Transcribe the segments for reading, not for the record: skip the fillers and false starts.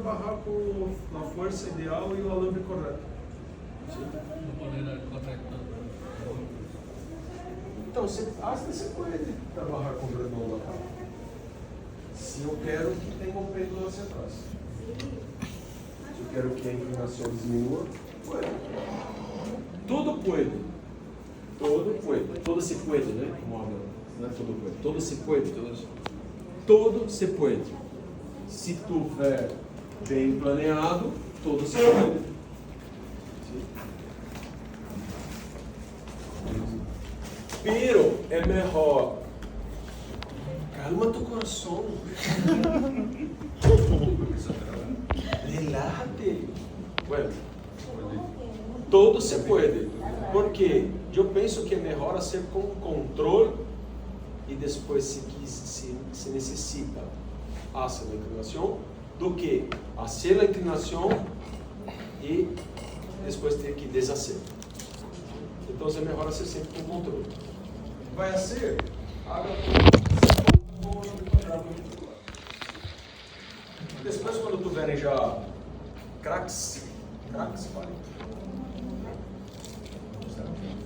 trabalhar com a força ideal e o alambre correto. Então, hasta se pode trabalhar com redondo acá. Se eu quero que tenha um pêndulo hacia atrás. Se eu quero que a inclinação diminua, pode. Tudo pode. Todo pode. Todo se pode, né? Como habla. Não é tudo pode. Todo se pode. Todo se pode. Se tiver bem planeado, todo se pode. Pero é melhor. Calma tu coração. Relájate. Bueno, todo se pode. Porque eu penso que é melhor fazer com controle e depois, se necessita, fazer a inclinação, do que fazer a inclinação e depois ter que desfazer. Então é melhor fazer sempre com controle. Vai ser, haga com depois, quando tiverem já craques, vale.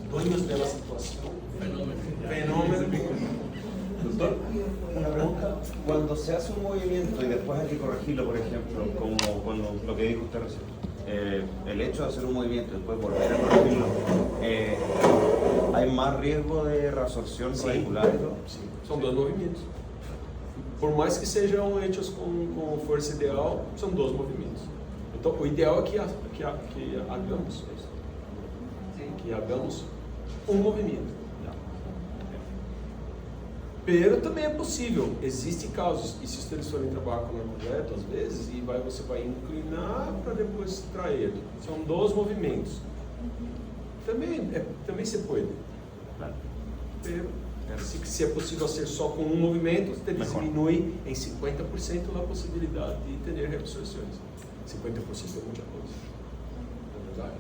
Donos da situação. Fenômeno. Doctor, una pregunta. Cuando se hace un movimiento y después hay que corregirlo, por ejemplo, como con lo que dijo usted recién, el hecho de hacer un movimiento y después volver a corregirlo, ¿hay más riesgo de reabsorción radicular y todo? Sim, são dois movimentos. Por mais que sejam hechos com força ideal, são dois movimentos. Então, o ideal é que hagamos isso. Que hagamos um movimento. Pero também é possível, existem casos, e se vocês forem trabalhar com o correto, às vezes, e você vai inclinar para depois trair. São dois movimentos. Também se pode. Pero, se é possível ser só com um movimento, você diminui em 50% a possibilidade de ter reabsorções. 50% é muita coisa. Não é verdade?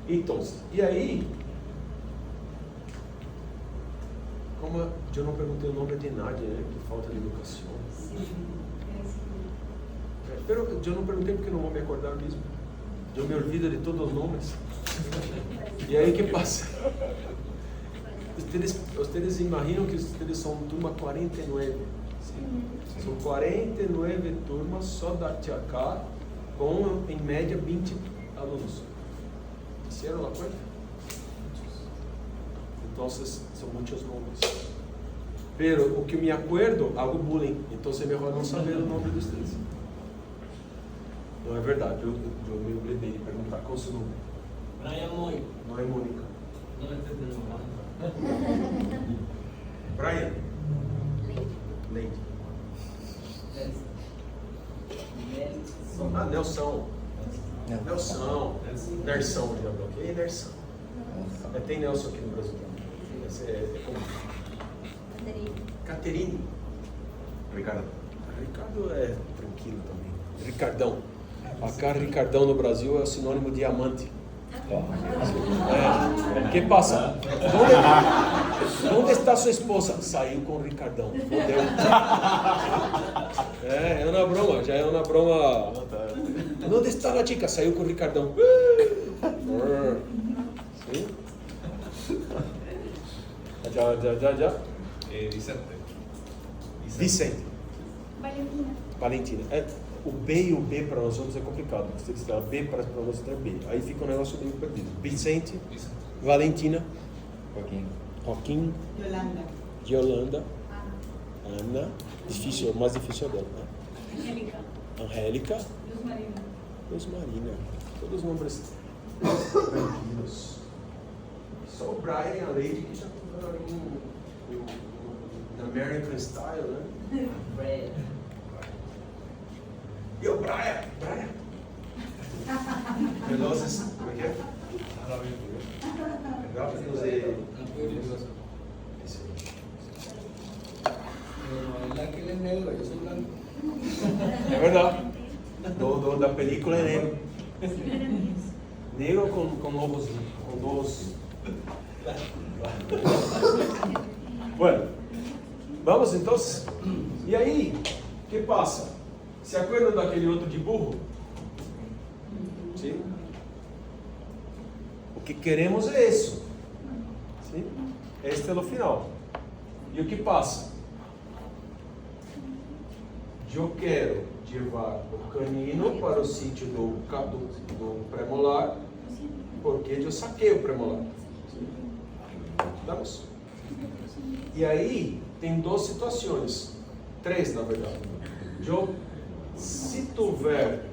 Então, e aí, como eu não perguntei o nome de Nádia, né? Que falta de educação. Sim. Eu não perguntei porque não vou me acordar mesmo. Eu me olvido de todos os nomes. E aí, que passa? Vocês imaginam que vocês são turma 49? Sim. São 49 turmas só da Tiacá, com em média 20 alunos. Hicieron la cuenta? Entonces, são muitos nomes. Pero o que me acuerdo, hago bullying. Então é melhor não saber o nome dos três. Não é verdade. Eu me obliguei de perguntar qual é o seu nome. Brian Moy. Não é Mônica. Não é Pedro. Brian. Leite. Ah, Nelson. Nersão, já bloqueei. Nersão. Tem Nelson aqui no Brasil também. Esse é comum. Caterine. Ricardo. Ricardo é tranquilo também. Ricardão. Acá, Ricardão no Brasil é sinônimo de diamante. Que passa? Onde está sua esposa? Saiu com o Ricardão. Fodeu. É uma broma. Já é uma broma. Onde está a chica? Saiu com o Ricardão. Sim? Já. Vicente. Valentina. O B e o B para nós outros é complicado. Você diz B para nós outros é B. Aí fica um negócio meio perdido. Vicente. Valentina. Joaquim. Yolanda. Ana. Difícil, mais difícil é dela. Né? Angélica. Luz Marina. Todos os nomes tranquilos. Só o Brian e a Lady que já estão no American Style, né? E o Brian? Velozes, como é que é? Rápidos e... Aquele é negro, eu sou branco. É verdade. Da película é negro. Negro com ovos. Bueno, vamos então. E aí, o que passa? Se acuerdan daquele outro de burro? Sim? O que queremos é isso. Sim? Este é o final. E o que passa? Eu quero levar o canino para o sítio do premolar, porque eu saquei o premolar. Vamos? E aí tem duas situações, três na verdade. Se tiver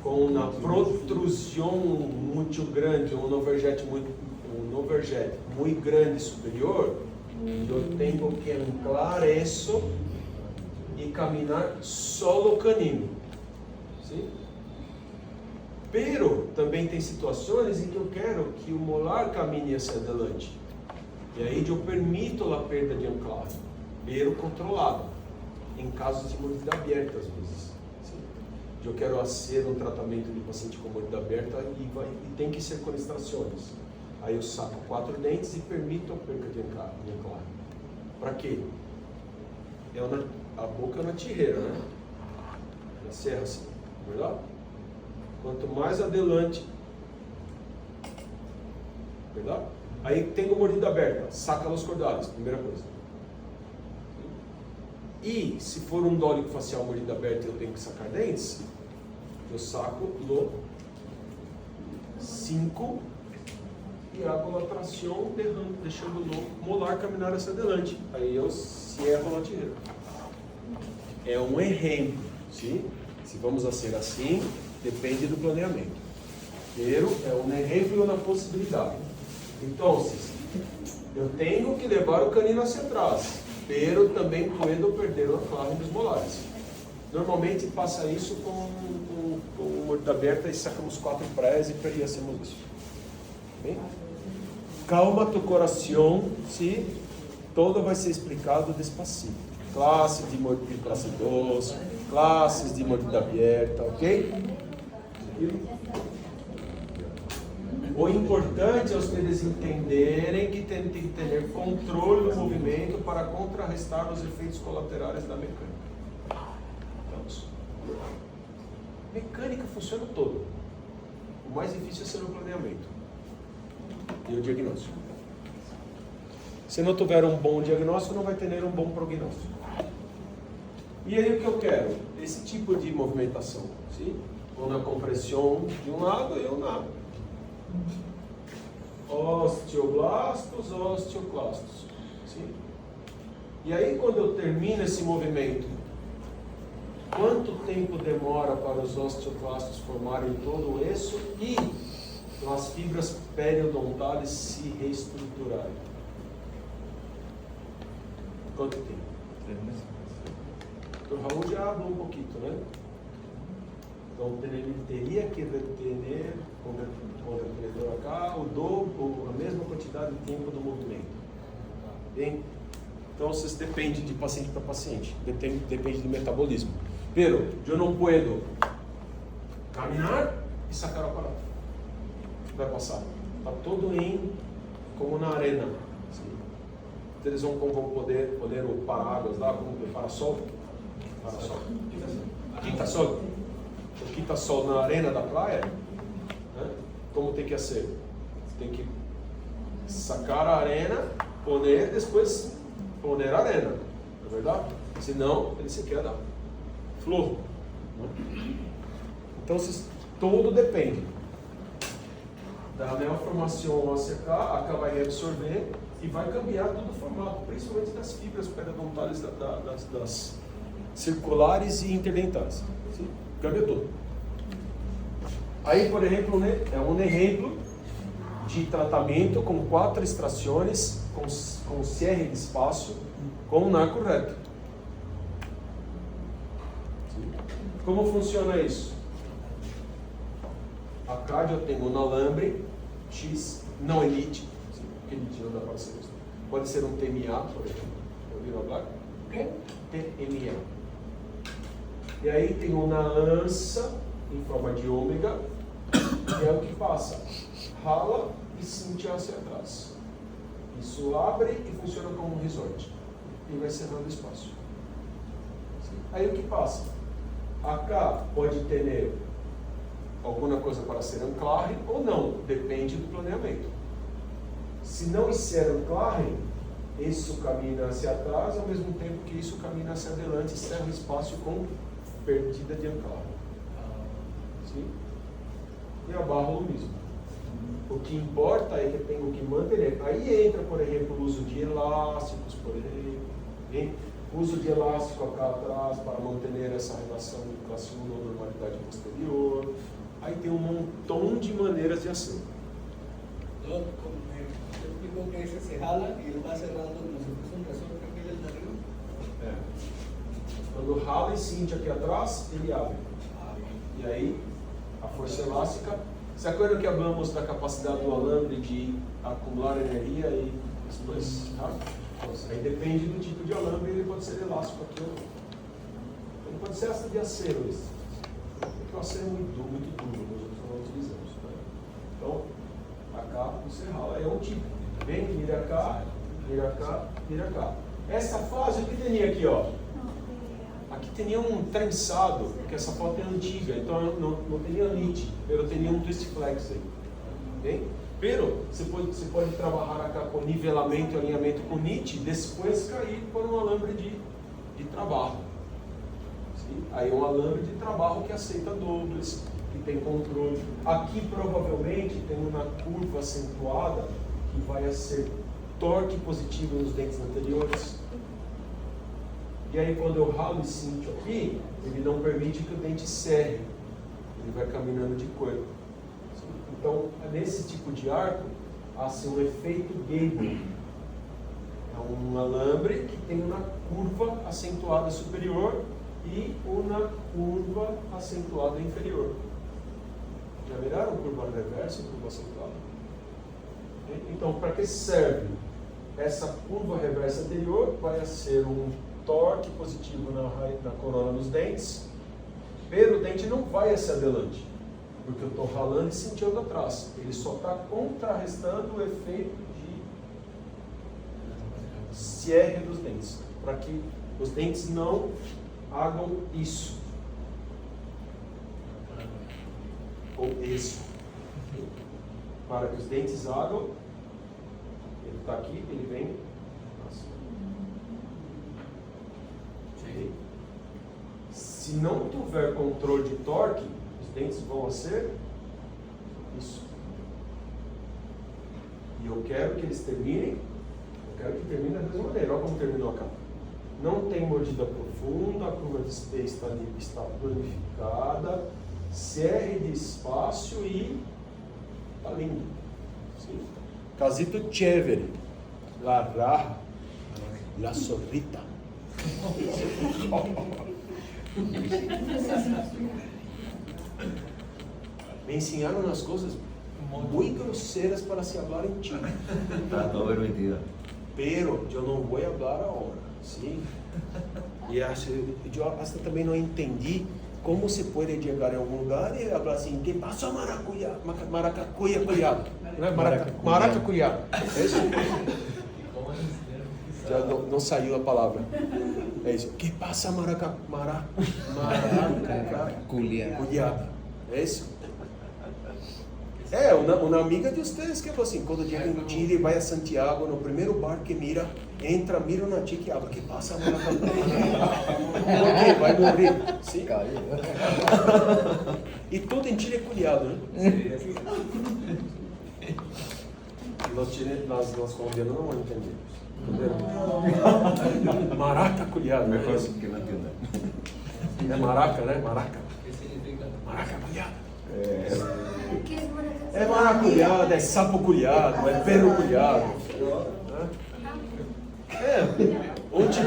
com uma protrusão muito grande, um overjet muito grande superior, eu tenho que anclar isso e caminhar solo canino. Sim? Pero também tem situações em que eu quero que o molar caminhe hacia adelante. E aí eu permito a perda de anclagem, pero controlado, em casos de mordida aberta às vezes. Sim? Eu quero fazer um tratamento de paciente com mordida aberta e tem que ser com extrações. Aí eu saco 4 dentes e permito a perda de anclagem. Para quê? A boca é na tirreira, né? Na serra assim, verdade? Quanto mais adelante, verdade? Aí tem uma mordida aberta, saca os cordales, primeira coisa. E se for um dólico facial mordida aberta e eu tenho que sacar dentes, eu saco no 5 e hago a tração, deixando o molar caminhar hacia adelante. Aí eu cierro a tirreira. É um exemplo, sim? Se vamos a ser assim, depende do planeamento. Pero é um exemplo e uma possibilidade. Então, eu tenho que levar o canino hacia atrás, pero também puedo perder a anclagem dos molares. Normalmente passa isso com mordida aberta e sacamos 4 prés e hacemos isso. Bem? Calma tu coração, se todo vai ser explicado despacito. Classe de classe 2, classes de mordida aberta, ok? O importante é vocês entenderem que tem que ter controle do movimento para contrarrestar os efeitos colaterais da mecânica. Vamos. Mecânica funciona todo. O mais difícil é ser o planeamento e o diagnóstico. Se não tiver um bom diagnóstico, não vai ter um bom prognóstico. E aí o que eu quero? Esse tipo de movimentação, sim? Uma compressão de um lado e um lado. Osteoblastos, osteoclastos. Sim? E aí quando eu termino esse movimento, quanto tempo demora para os osteoclastos formarem todo isso e as fibras periodontales se reestruturarem? Quanto tempo? O Raul já falou um pouquinho, né? Então ele teria que reter com o retenedor acá o dobro, a mesma quantidade de tempo do movimento. Bem? Então isso depende de paciente para paciente, depende do metabolismo. Pero eu não posso caminhar e sacar o aparato. Vai passar. Está todo como na arena. Assim. Eles vão poder o paraguas lá, como o parasol. Quita-sol. O quita-sol na arena da praia, né? Como tem que ser? Tem que sacar a arena, poner, depois poner a arena, não é verdade? Senão ele se queda flojo. Né? Então tudo depende da neoformação OCK, a vai reabsorver e vai cambiar todo o formato, principalmente das fibras periodontais das circulares e interdentais. Sim? Cambia tudo. Aí, por exemplo, né, é um exemplo de tratamento com 4 extrações, com cierre de espaço, com um narco reto. Sim? Como funciona isso? Acá eu tenho um alambre X, não elite, elite não dá para ser isso. Pode ser um TMA, por exemplo. Ouviram falar? TMA. E aí tem uma lança em forma de ômega, que é o que passa. Rala e cintia hacia atrás. Isso abre e funciona como um resort. E vai cerrando o espaço. Aí o que passa? Acá pode ter alguma coisa para ser anclarre ou não, depende do planeamento. Se não ser anclarre, isso caminha hacia atrás, ao mesmo tempo que isso caminha hacia adelante, serra o espaço com perdida de anclarre. Sim? E a barra o mesmo. O que importa é que tenho que manter. Aí entra, por exemplo, o uso de elásticos, por exemplo. Hein? Uso de elástico acá atrás para manter essa relação de classe 1 ou normalidade posterior. Aí tem um montão de maneiras de ação. Yo explico que ese se jala y él va cerrando como si fuese un resorte aquel de arriba. Quando rala e cinge aqui atrás, ele abre. E aí, a força elástica. Se acorda que falamos da capacidade do alambre de acumular energia e depois, tá? Aí depende do tipo de alambre, ele pode ser elástico aqui ou não. Ele pode ser essa de acero, esse. Porque o acero é muito duro, nós não utilizamos. Né? Então, acá você rala, é um tipo. Vem, vira cá, vira cá, vira cá. Essa fase, o que tem aqui, ó? Aqui tinha um trensado, porque essa foto é antiga, então não tinha nit, eu tinha um twist flex aí. Okay? Pero você pode trabalhar acá com nivelamento e alinhamento com nit, depois cair por um alambre de trabalho. Sim? Aí um alambre de trabalho que aceita dobras, que tem controle. Aqui provavelmente tem uma curva acentuada que vai ser torque positivo nos dentes anteriores. E aí quando eu ralo e cincho aqui, ele não permite que o dente cerre. Ele vai caminhando de corpo. Então, nesse tipo de arco, há assim, um efeito Gable. É um alambre que tem uma curva acentuada superior e uma curva acentuada inferior. Já viraram curva reversa e curva acentuada? Então, para que serve? Essa curva reversa anterior vai ser um torque positivo na corona dos dentes, pero o dente não vai hacia adelante, porque eu estou ralando e sentindo atrás. Ele só está contrarrestando o efeito de cierre dos dentes, para que os dentes não hagam isso, ou isso. Para que os dentes hagam, ele está aqui, ele vem. Se não tiver controle de torque, os dentes vão ser isso. E eu quero que eles terminem, da mesma maneira. Olha como terminou acá. Não tem mordida profunda, a curva de T está planificada, cierre de espaço e está lindo. Sim. Casito chévere, la raja, la zorrita. Me ensinaram umas coisas muito grosseiras para se falar em chino. Está todo permitido. Pero eu não vou falar agora, sim? E eu até também não entendi como se pode chegar em algum lugar e falar assim, que passa maracuya, maracacuya cuiado, maracacuya. É isso? Já não saiu a palavra. É isso. Que passa maracacuya. É isso? É, uma amiga de vocês que falou assim, quando chega em Chile, vai a Santiago, no primeiro bar que mira na chica e habla, que passa maracacuya. Porque vai morrer. Sim? E tudo em Chile é culiado, né? Nós colombianos não vamos entender. Maraca culiado. Mejor que não entenda. É maraca, né? Maraca. ¿Qué significa? Maraca culiado. ¿Qué es maracuyá? É maracujá, é sapo culhado, é perro culhado. É, onde...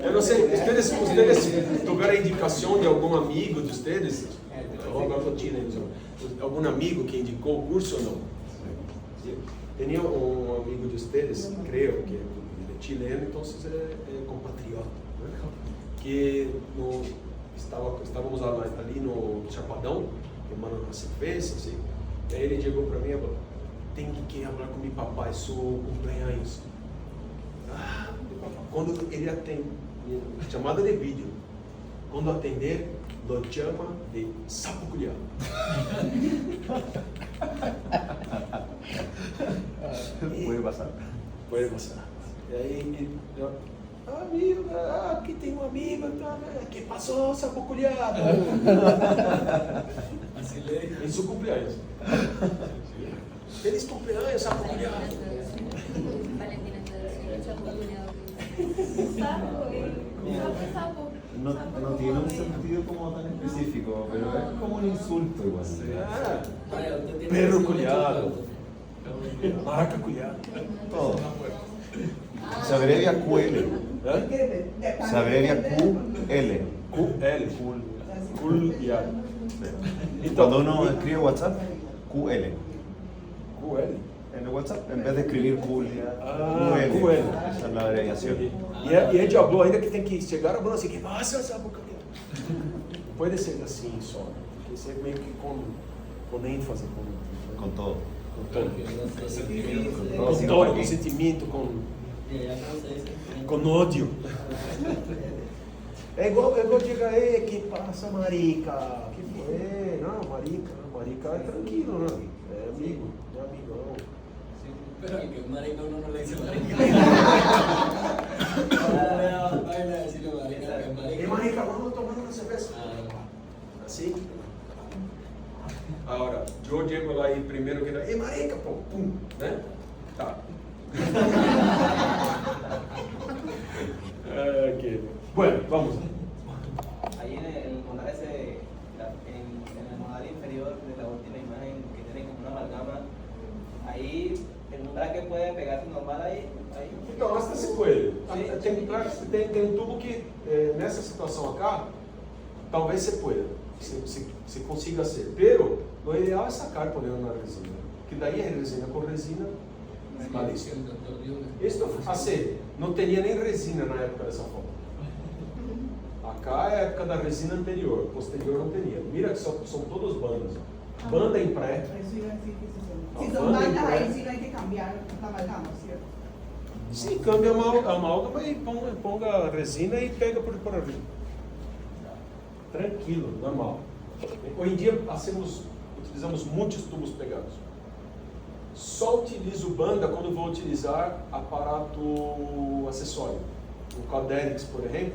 Eu não sei, ustedes tiveram indicação de algum amigo de ustedes? Algum amigo que indicou o curso ou não? Tinha um amigo de ustedes, creio que é chileno, então é compatriota, né? Que estávamos ali no Chapadão, tomando uma cerveja, assim. E aí ele chegou para mim e falou, tem que falar com meu papai, sou cumpleaños. Quando ele atende, chamada de vídeo, quando atender, lo chama de sapo culiado. Puede pasar. Puede pasar. E aí, amigo, aqui tem um amigo, que passou, sapo culiado. Así le dije. Em seu cumpleaños. Feliz cumpleaños, sapo culiado. Valentina está sapo culiado. Sapo. No tiene un sentido como tan específico, pero es como un insulto igual. Ah, Vaya, usted tiene perro que ser culiado. mucho Marca culiado. Todo. Se abrevia QL. Se abrevia QL. QL. Culiado. Y cuando uno escribe WhatsApp, QL. QL. En el WhatsApp, en vez de escribir QL, QL. Esa es la abreviación. E a gente falou ainda que tem que chegar falando assim, que passa, sapo culiado. Não pode ser assim só, tem que ser meio que com ênfase, Con todo. com todo. Los sentimientos. Com todo, com sentimento, com ódio. É igual chegar aí, que passa, marica? Que foi? Não, marica é tranquilo, né? É amigo, não é amigão. Pero al que es marica uno no le dice marica. No le baila decirle marica, que es marica. Marica, vamos tomar uma cerveja. Assim? Agora, eu chego lá e primeiro que marica, pô, pum, né? Tá. Ok. Bueno, vamos. Ahí en el modal en el modal inferior de la última imagen que tiene como una amalgama, ahí el umbral que puede pegarse normal ahí. Então, esta se puede. Sim. Tem um tubo que, nessa situação acá, talvez se pueda, se consiga ser. Pero, lo ideal é sacar poniendo na resina. Que daí é resina com resina, está listo. El doctor dio una- Esto, assim, não teria nem resina na época dessa foto. Acá é a época da resina anterior, posterior não teria. Mira que são todas bandas. Banda em pré. Eso iba a decir que se son. Ah, Si son banda bandas, igual. ahí sí no hay que cambiar la amalgama, ¿cierto? Sim, cambia a amálgama e ponga a resina e pega por arriba. Tranquilo, normal. Hoje em dia utilizamos muitos tubos pegados. Só utilizo banda quando vou utilizar aparato acessório. Um Caderix, por exemplo,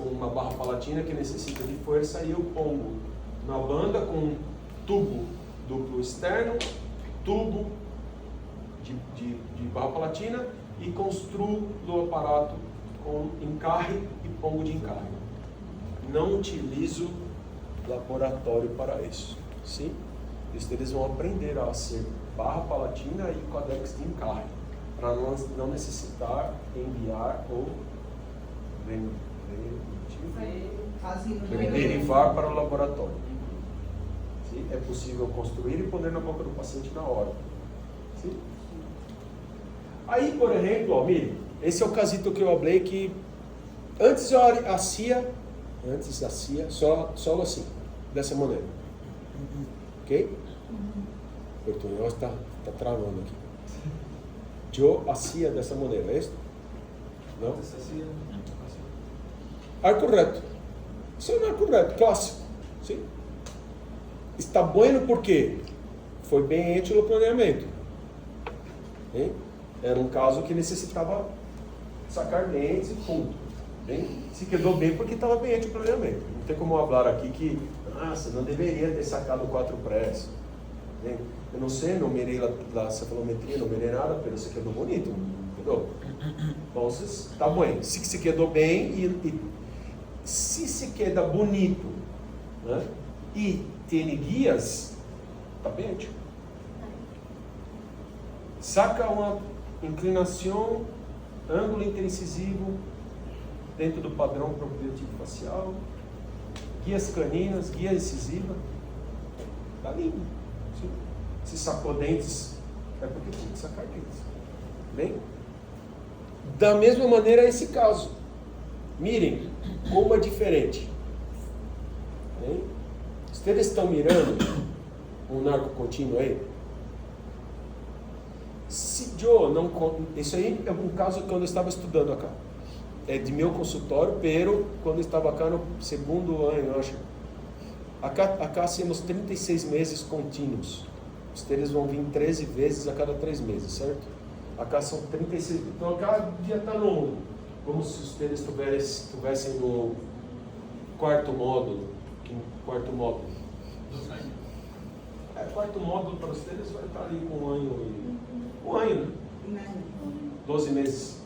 uma barra palatina que necessita de força e eu pongo na banda com tubo duplo externo, tubo de barra palatina e construo o aparato com encarre e pongo de encarre. Não utilizo laboratório para isso. Sim? Eles vão aprender a ser barra palatina e codex de encarre, para não necessitar enviar ou Así no derivar para o laboratório. Sim? É possível construir e pôr na boca do paciente na hora. Sim? Aí, por exemplo, ó, mire, esse é o casito que eu falei que antes a CIA, só assim, dessa maneira. Ok? O portunhol está travando aqui. Eu hacía dessa maneira, é isso? Não? Arco reto. Isso é um arco reto, clássico. Sim? Está bueno porque foi bem hecho o planeamento. Hein? Era um caso que necessitava sacar dentes e ponto. Bem? Se quedou bem porque estava bem hecho o planeamento. Não tem como falar aqui que, nossa, não deveria ter sacado 4 press. Bem? Eu não sei, não mirei a cefalometria, não mirei nada, mas se quedou bonito, entendeu? Então, está bom. Se quedou bem e se queda bonito, né? E tem guias, está bem hecho. Saca uma inclinação, ângulo interincisivo dentro do padrão proprietivo facial, guias caninas, guia incisiva, tá lindo. Se sacou dentes, é porque tinha que sacar dentes. Bem? Da mesma maneira esse caso. Mirem como é diferente. Bem? Vocês estão mirando um narco contínuo aí? Se eu não... Isso aí é um caso que eu estava estudando acá. de meu consultório, pero quando estava cá no segundo ano, acho. Acá hacemos 36 meses contínuos. Vocês vão vir 13 vezes a cada 3 meses, certo? Acá são 36. Então acá já está no... Como se vocês estivessem no quarto módulo. Quarto módulo. 2 años. Quarto módulo para vocês vai estar ali com 1 ano e... 1 ano, né? Un año. 12 meses.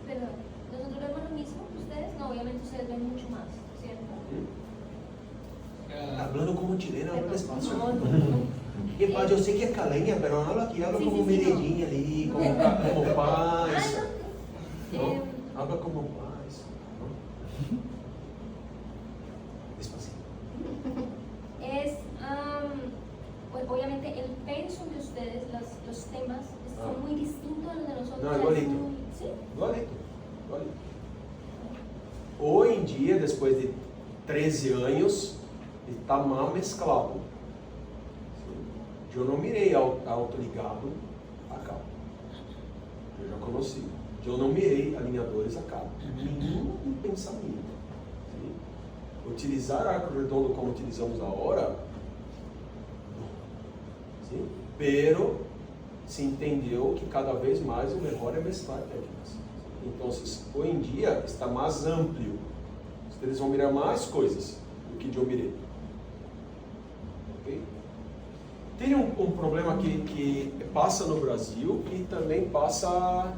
Pero, ¿nosotros vemos lo mismo que ustedes? No, obviamente ustedes ven mucho más, ¿cierto? Hablando como chilena, habla despacio. No, no. Que paz, yo sé que es caleña, pero no habla aquí, habla Sí, como sí, sí, Medellín, ali, como paz. Ah, ¿no? no. Habla como paz. ¿No? Despacito. Es, pues, obviamente el pensum de ustedes, los temas son muy distintos a los de nosotros. No, es igualito. ¿Sí? Igualito. Hoje em dia, depois de 13 anos, está mal mesclado. Eu não mirei autoligado acá. Eu já conheci. Eu não mirei alinhadores acá. Nenhum pensamento. Sim? Utilizar arco redondo como utilizamos agora, não. Sim? Pero se entendeu que cada vez mais o melhor é mesclar técnicas. Então, hoje em dia está mais amplo. Eles vão mirar mais coisas do que eu mirei. Ok? Tem um problema que passa no Brasil e também passa...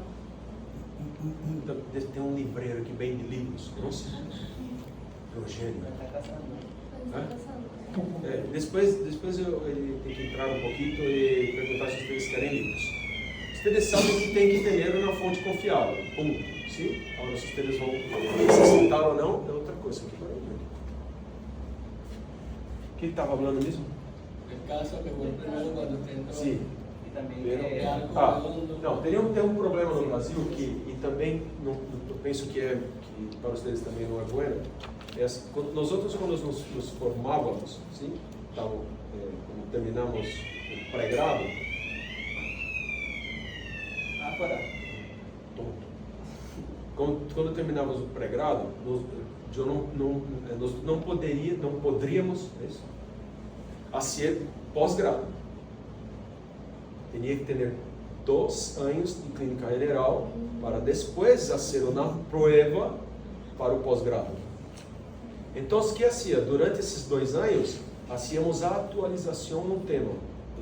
Tem um livreiro que vende livros, nossa, Rogério. Está casando. Pues, ¿Eh? está pasando. Depois eu tenho que entrar um pouquinho e perguntar se vocês querem livros. Vocês sabem que tem que ter uma fonte confiável. Sim? Agora se vocês vão necessitar ou não, é outra coisa. O que estava falando mesmo? El caso que fue el primero cuando te entró. Sim. Y también Pero- que arco Ah, redondo. não, tem um problema no Brasil e também eu penso que para vocês também não é bueno. Nós outros quando nos formávamos, sim, então, quando terminamos o pré-grado, afuera. quando terminávamos o pré-grado, nós não poderíamos fazer pós-grado. Tinha que ter 2 anos de clínica general para depois fazer uma prova para o pós-grado. Então, o que hacía? Durante esses 2 anos, hacíamos a atualização no tema.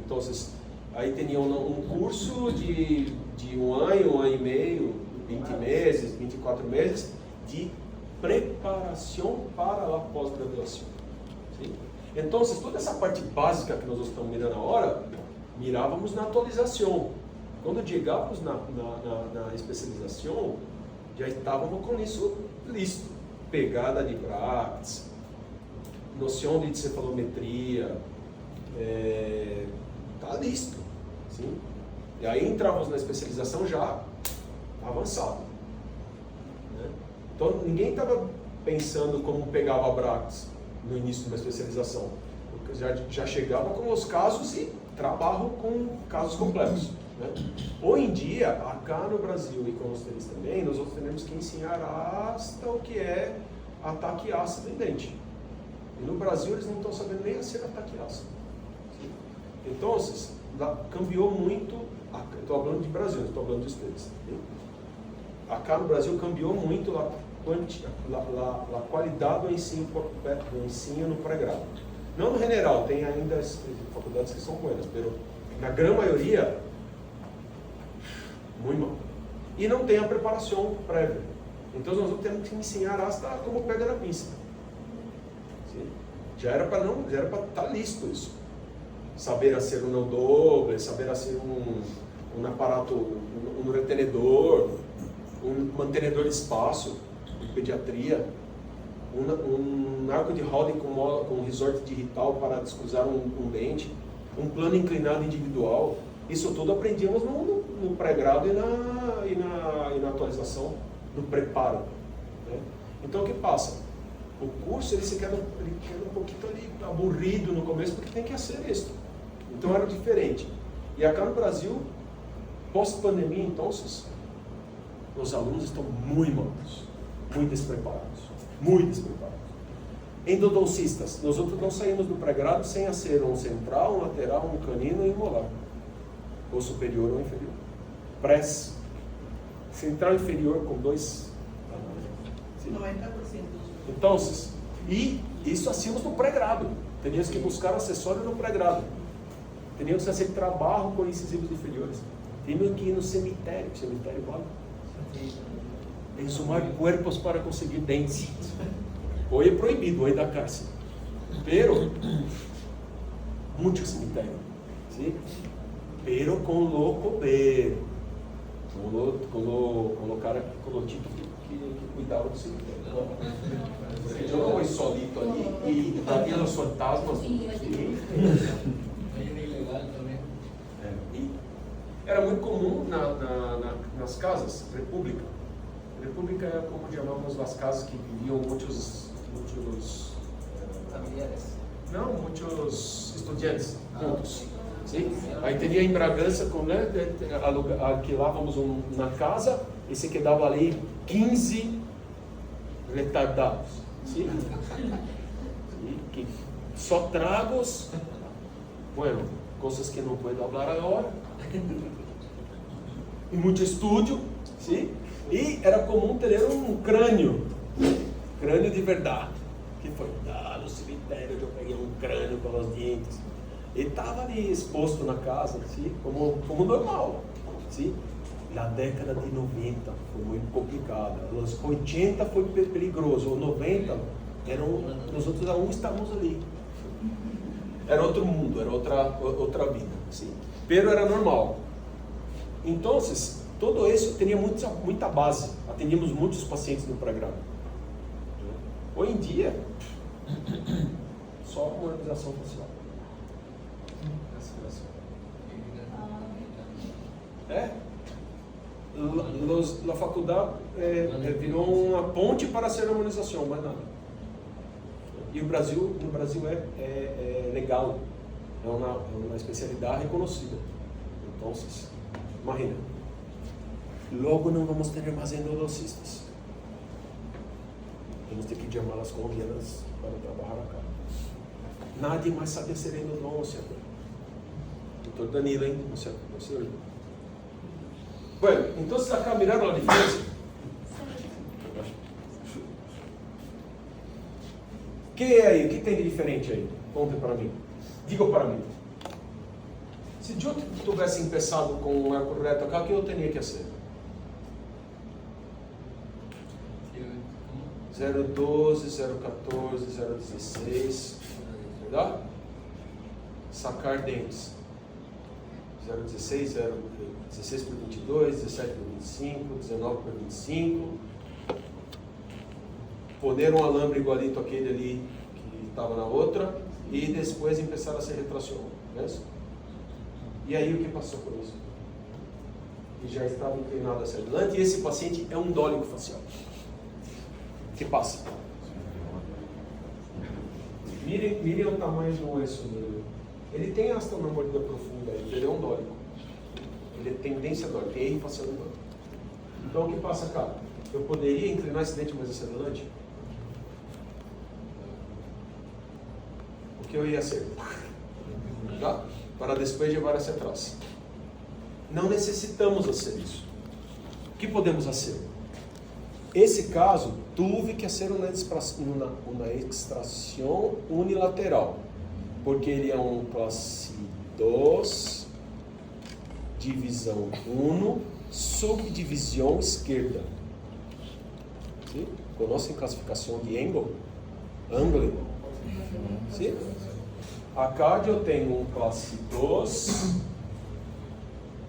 Então, aí tinha um curso de 1 ano, 1 ano e meio, 20 meses, 24 meses, de preparação para a pós-graduação. Então, toda essa parte básica que nós estamos mirando agora, mirávamos na atualização. Quando chegávamos na especialização, já estávamos com isso listo. Pegada de bracts, noção de cefalometria, está listo. Sim? E aí entrávamos na especialização já avançado. Né? Então ninguém estava pensando como pegava bracts no início de uma especialização. Já chegava com os casos e trabalho com casos complexos. Né? Hoje em dia, acá no Brasil e com vocês também, nós temos que ensinar hasta o que é ataque ácido em dente. E no Brasil eles não estão sabendo nem ser ataque ácido. Então, cambiou muito, estou falando de Brasil, não estou falando de vocês. Acá no Brasil cambiou muito a qualidade do ensino no pré-grado. Não no general, tem ainda as faculdades que são buenas, mas na grande maioria, muito mal. E não tem a preparação prévia. Então nós temos que ensinar hasta como pega na pista. Sim? Já era para estar listo isso. Saber fazer um não doble, saber fazer um aparato, um retenedor, um mantenedor de espaço, de pediatria, um arco de Howden com resorte digital para descruzar um dente, um plano inclinado individual. Isso tudo aprendíamos no pré-grado e na atualização, no preparo. Né? Então o que passa? O curso ele queda um pouquinho ali aburrido no começo porque tem que fazer isso. Então era diferente. E acá no Brasil, pós-pandemia, então, os alunos estão muito maus, muito despreparados, muito despreparados. Endodoncistas, nós outros não saímos do pré-grado sem ser um central, um lateral, um canino e um molar, ou superior ou inferior. Press, central inferior com 2. 90%. Então, e isso hacíamos no pré-grado. Teníamos que buscar acessório no pré-grado. Teníamos que fazer trabalho com incisivos inferiores. Teníamos que ir no cemitério. Cemitério vale? Exumar corpos para conseguir dentes. Hoje é proibido, hoje da cárcel. Pero, muito cemitério. ¿Sí? Pero com lo cober. Com o cara, com o tipo que cuidava do cemitério. Eu não vou solito ali e havia os fantasmas. Aí era ilegal também. E era muito comum nas casas, república. República é como chamamos as casas que viviam muitos Familiares. não, muitos estudantes juntos. Sim? Aí teria em Bragança, alquilávamos na casa e se quedava ali 15 retardados. Sim? Sim? Que só tragos, bueno, coisas que não puedo falar agora, e muito estúdio, sim? E era comum ter um crânio de verdade, que foi no cemitério, eu peguei um crânio com os dentes, e estava ali exposto na casa, sim? Como normal, sim? Na década de 90 foi muito complicada, os 80 foi perigoso, os 90 nós outros aún estávamos ali. Era outro mundo, era outra vida, sim. Pero era normal. Então, todo isso tinha muita base. Atendíamos muitos pacientes no pré-grado. Hoje em dia, só uma harmonização facial. A faculdade virou uma ponte para a harmonização, mais nada. E no Brasil é legal, é uma especialidade reconhecida. Então, imagina, logo não vamos ter mais endodoncistas. Vamos ter que chamar as colombianas para trabalhar acá. Nadie mais sabe ser endodôncia. Doutor Danilo, hein? Não sei. Bueno, então acá miraram a diferença. O que é aí? O que tem de diferente aí? Conte para mim. Diga para mim. Se eu tivesse começado com um arco reto acá, o que eu teria que fazer? 012, 014, 016, verdade? Sacar dentes. 016, 16 por 22, 17 por 25, 19 por 25. Poner um alambre igualito àquele ali que estava na outra e depois começar a ser retração, né? E aí o que passou por isso? E já estava inclinado hacia adelante e esse paciente é um dólico facial. O que passa? Mirem o tamanho do osso dele. Ele tem esta na mordida profunda, ele é um dólico. Ele tem tendência dólica, tem erro facial dólico. Então o que passa, cara? Eu poderia inclinar esse dente mais hacia adelante? O que eu ia hacer? Tá? Para depois levar hacia atrás. Não necessitamos fazer isso. O que podemos fazer? Esse caso, tive que fazer uma extração unilateral, porque ele é um classe 2, divisão 1, subdivisão esquerda. Sim? Conhecem classificação de Engel? Sim? Acá eu tenho um classe 2,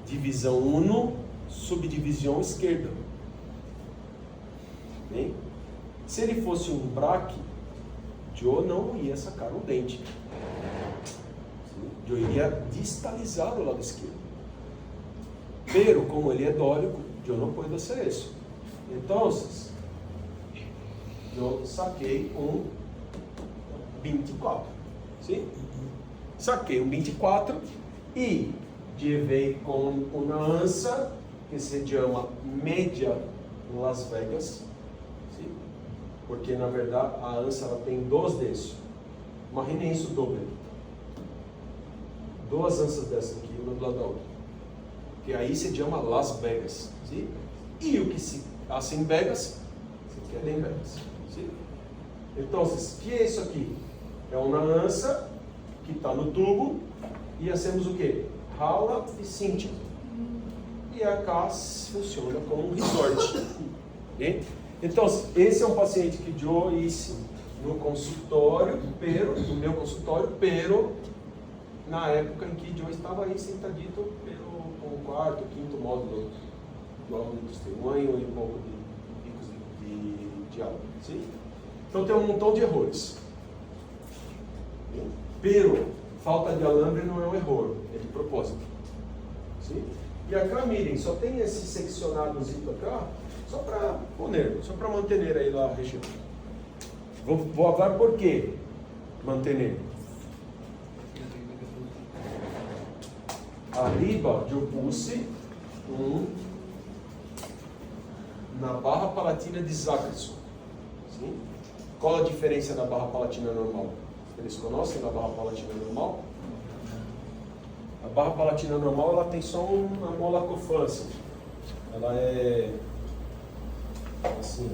divisão 1, subdivisão esquerda. Bem? Se ele fosse um braque, eu não ia sacar um dente. Eu iria distalizar o lado esquerdo. Pero, como ele é dólico, eu não posso fazer isso. Então, eu saquei um 24. Sim? Saquei um 24 e levei com uma ança que se chama média Las Vegas, sim? Porque na verdade a ANSA ela tem dois desses. Imaginem isso doble. Duas ANSAs dessas aqui, uma do lado da outra. Que aí se chama Las Vegas, sim? E o que se hace em Vegas, se quer em Vegas, sim? Então, o que é isso aqui? É uma ANSA que está no tubo e hacemos o quê? Rala e cincha. E a casa funciona como um resort. Okay? Então, esse é um paciente que eu hice no consultório, no meu consultório, na época em que eu estava aí sentadito pelo quarto, quinto módulo do aula industrial, um ano e pouco de picos de aula. Sim? Então tem um montão de erros. Pero, falta de alambre não é um erro, é de propósito. Sim? E acá, mirem, só tem esse seccionadozinho acá, só para manter aí lá a região. Vou falar por quê manter. Arriba eu puse na barra palatina de Zackerson. Sim? Qual a diferença da barra palatina normal? Eles conhecem a barra palatina normal? A barra palatina normal ela tem só uma mola cofância. Ela é assim.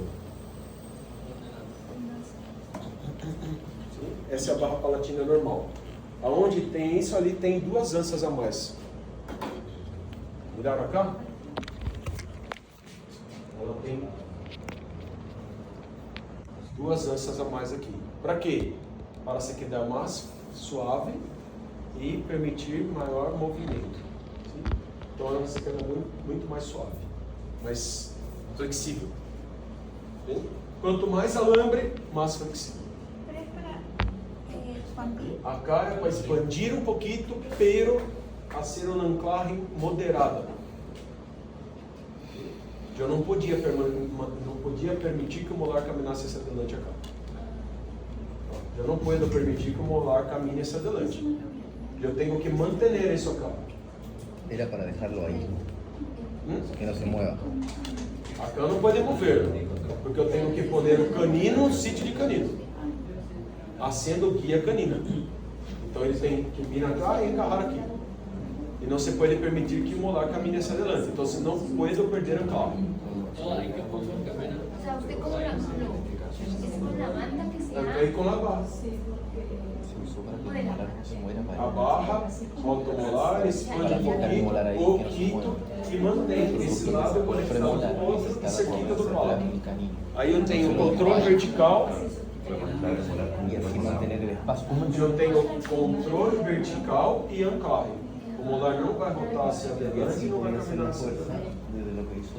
Sim? Essa é a barra palatina normal. Aonde tem isso ali tem duas ANSAs a mais. Viraram cá? Ela tem duas ANSAs a mais aqui. Para quê? Para se quedar mais suave e permitir maior movimento. Sim? Então ela se queda muito mais suave, mais flexível. Sim? Quanto mais alambre, mais flexível. Acá é para expandir um pouquinho, pero hacer uma anclaje moderada. Eu não podia permitir que o molar caminasse hacia adelante acá. Eu não posso permitir que o molar camine hacia adelante. Eu tenho que manter isso acá. Era para dejarlo ahí, que no se mueva. Acá não pode mover, porque eu tenho que pôr o canino no sítio de canino, haciendo guia canina. Então ele tem que vir acá e encarrar aqui. E não se pode permitir que o molar camine hacia adelante. Então, se não puedo perder o carro. O sea, usted como la mano, es con la banda que se Também com a barra. Se usó para que el molar no se muera para A barra, volta o molar, expande um pouquinho e mantém esse lado conectado com o outro e se quita do palato. Aí eu tenho controle vertical. Y así mantener el espacio. Eu tenho controle vertical e anclaje. O molar não vai rotar hacia adelante e não vai caminar hacia adelante. Desde lo que hizo,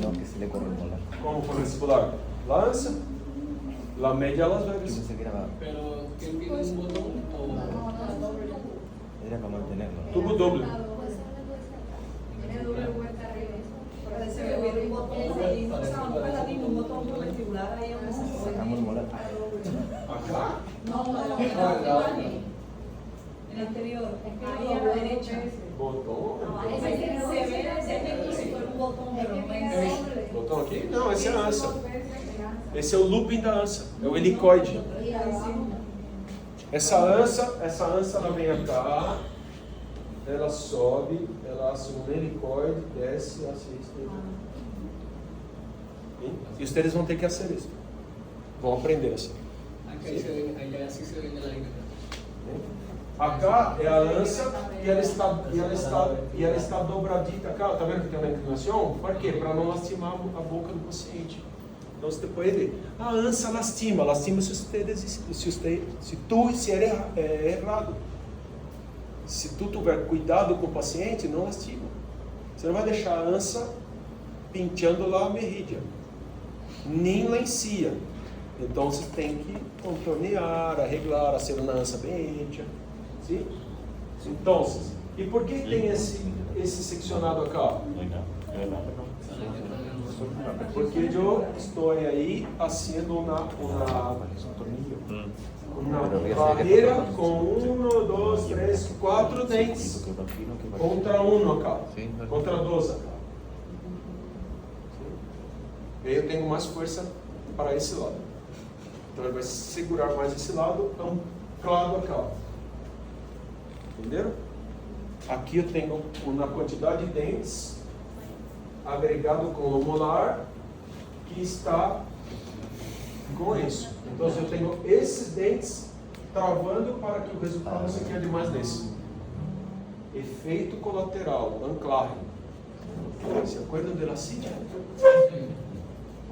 no que se le corre el molar. Como por vestibular? Lança, la media Las Yo Vegas. pensé que era Pero, ¿quién tiene un botón o...? para mantenerlo. Tubo doble. Parece que hubiera un botón ahí, o sea, un pedatín, un botón por vestibular ahí donde se Sacamos el molar. Acá? en el anterior, ahí a la derecha. Botão. Se ve como si fuera un botón, pero no es. Botão aqui? Não, esse é a ANSA. Esse é o looping da ANSA. É o helicoide. Essa ANSA ela vem cá, ela sobe, ela hace um helicoide, desce, assiste. E vocês vão ter que fazer isso. Vão aprender assim. Allá sí se ve en la línea. Acá é a ANSA e ela está dobradita cá. Tá vendo que tem uma inclinação? Para quê? Para não lastimar a boca do paciente. Então você pode ver. A ANSA lastima se tu estiver errado. Se tu tiver cuidado com o paciente, não lastima. Você não vai deixar a ANSA pinchando lá a merídia, nem lá em cima. Então você tem que contornear, arreglar, fazer uma ANSA bem hecha. Sim? Então, e por que tem esse seccionado acá? Porque eu estou aí fazendo uma barreira com 1, 2, 3, 4 dentes contra 1 acá, contra 2 acá. E aí eu tenho mais força para esse lado. Então ele vai segurar mais esse lado, anclado acá. Entenderam? Aqui eu tenho uma quantidade de dentes agregado com o molar que está com isso. Então eu tenho esses dentes travando para que o resultado se quede mais nesse. Efeito colateral, anclaje. ¿Se acuerdan de la silla?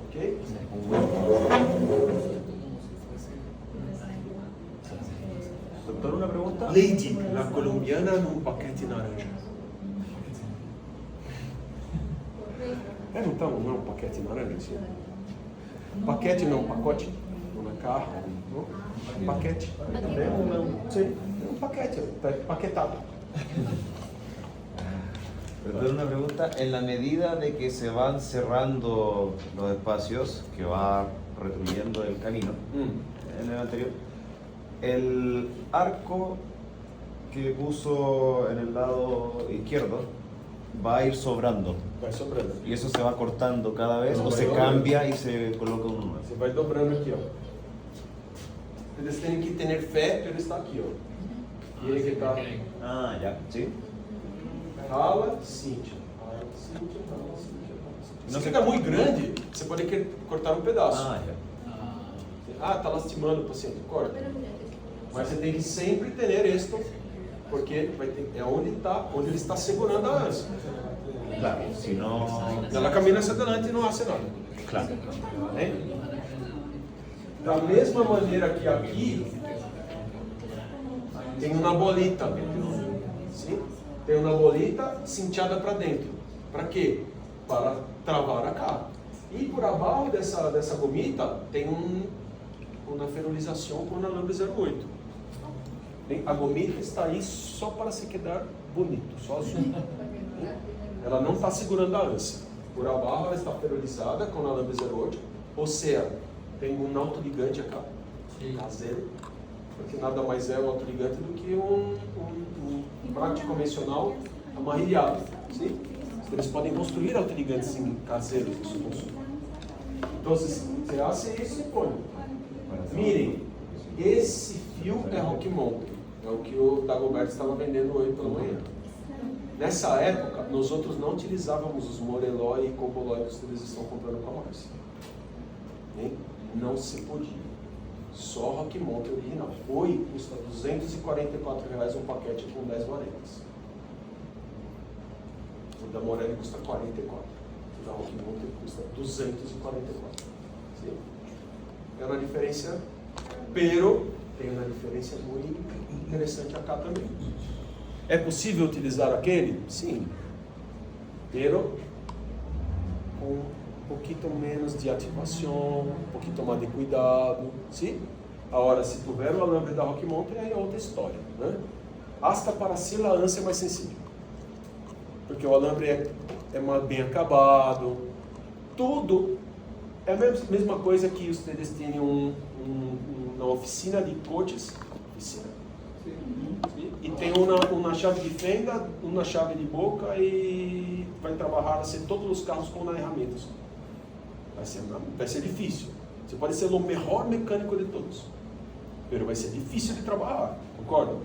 ¿Ok? Doctor, una pregunta. Lady, la colombiana num paquete naranja. Não é um paquete naranja, sim. Paquete não, pacote. Uma carro, não? Paquete. Sim, é um paquete, paquetado. Perdón, una pregunta. En la medida de que se van cerrando los espacios, que va retruyendo el camino, en el anterior, el arco que puso en el lado izquierdo va a ir sobrando. Vai sobrando. ¿Y eso se va cortando cada vez No, o vai se dobrando. cambia y se coloca uno nuevo? Você vai dobrando aqui, ó. Eles têm que ter fé, ele está aqui, ó. E ele que está. Ah, ya, ¿sí? Rala, Cíntia. Rala, Cíntia, rala, Cíntia. Se Não fica muito grande, você pode querer cortar um pedaço. Ah, ya. Ah, está lastimando o paciente, corta. Mas você tem que sempre ter esto, porque vai ter, é onde ele está segurando a ânsia. Claro, si no... Ela camina hacia adelante e não hace nada. Claro. Hein? Da mesma maneira que aqui, tem uma bolita. Sim? Tem uma bolita cinteada para dentro. Para quê? Para travar acá. E por abaixo dessa gomita tem uma ferulização com o alambre 08. A gomita está aí só para se quedar bonito, só azul. Ela não está segurando a ânsia. Por abaixo ela está ferulizada com o alambre 08. Ou seja, tem um autoligante acá, caseiro, porque nada mais é um autoligante do que um prático convencional amarrilhado. Sim? Eles podem construir autoligantes caseiros no seu consumo. Então, você hace isso e põe. Mirem, esse fio é Rockmont, é o que o Dagoberto estava vendendo hoje pela manhã. Nessa época, nós outros não utilizávamos os Morelói e Cobolói que vocês estão comprando com a Márcia. Não se podia. Só Rockmont original. Hoje custa R$244 um paquete com 10 varetas. O da Morelli custa 44. O da Rockmont custa 244. Sim? É uma diferença, pero tem uma diferença muito interessante acá também. É possível utilizar aquele? Sim. Pero com um pouquinho menos de ativação, um pouquinho mais de cuidado. Sim? Agora, se tiver o alambre da Rockmont, aí é outra história. Né? Hasta para si a ânsia é mais sensível. Porque o alambre é mais bem acabado. Tudo é a mesma coisa que vocês têm uma oficina de coches. Oficina. E tem uma chave de fenda, uma chave de boca e vai trabalhar assim, todos os carros com ferramentas. Vai ser difícil. Você pode ser o melhor mecânico de todos, mas vai ser difícil de trabalhar, concorda?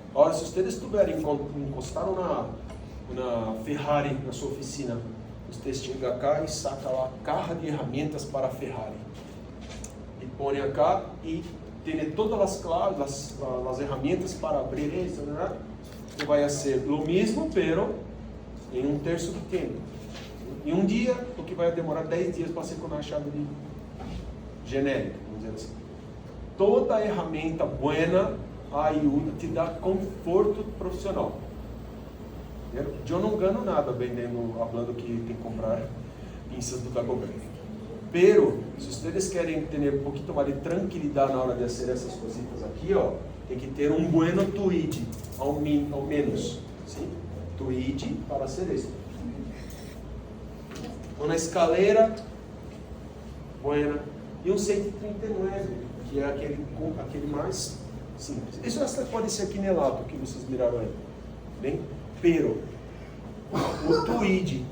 Agora, se vocês estiverem encostaram na Ferrari na sua oficina, vocês chegam cá e sacam lá a carra de ferramentas para a Ferrari e põem cá e tem todas as claves, as ferramentas para abrir isso, né? Que vai ser o mesmo, pero em um terço do tempo. Em um dia, o que vai demorar 10 dias para ser com a chave de genérica, vamos dizer assim. Toda ferramenta buena ajuda, te dá conforto profissional. Eu não ganho nada falando que tem que comprar pinças do Dagoberto. Pero, se vocês querem ter um pouquinho mais de tranquilidade na hora de fazer essas cositas aqui, ó, tem que ter um bueno tweed, ao menos. Sim? Tweed para ser isso. Uma escalera buena e um 139, que é aquele mais simples. Isso até pode ser quinelato, que vocês miraram aí. Bem? Pero, o tweed,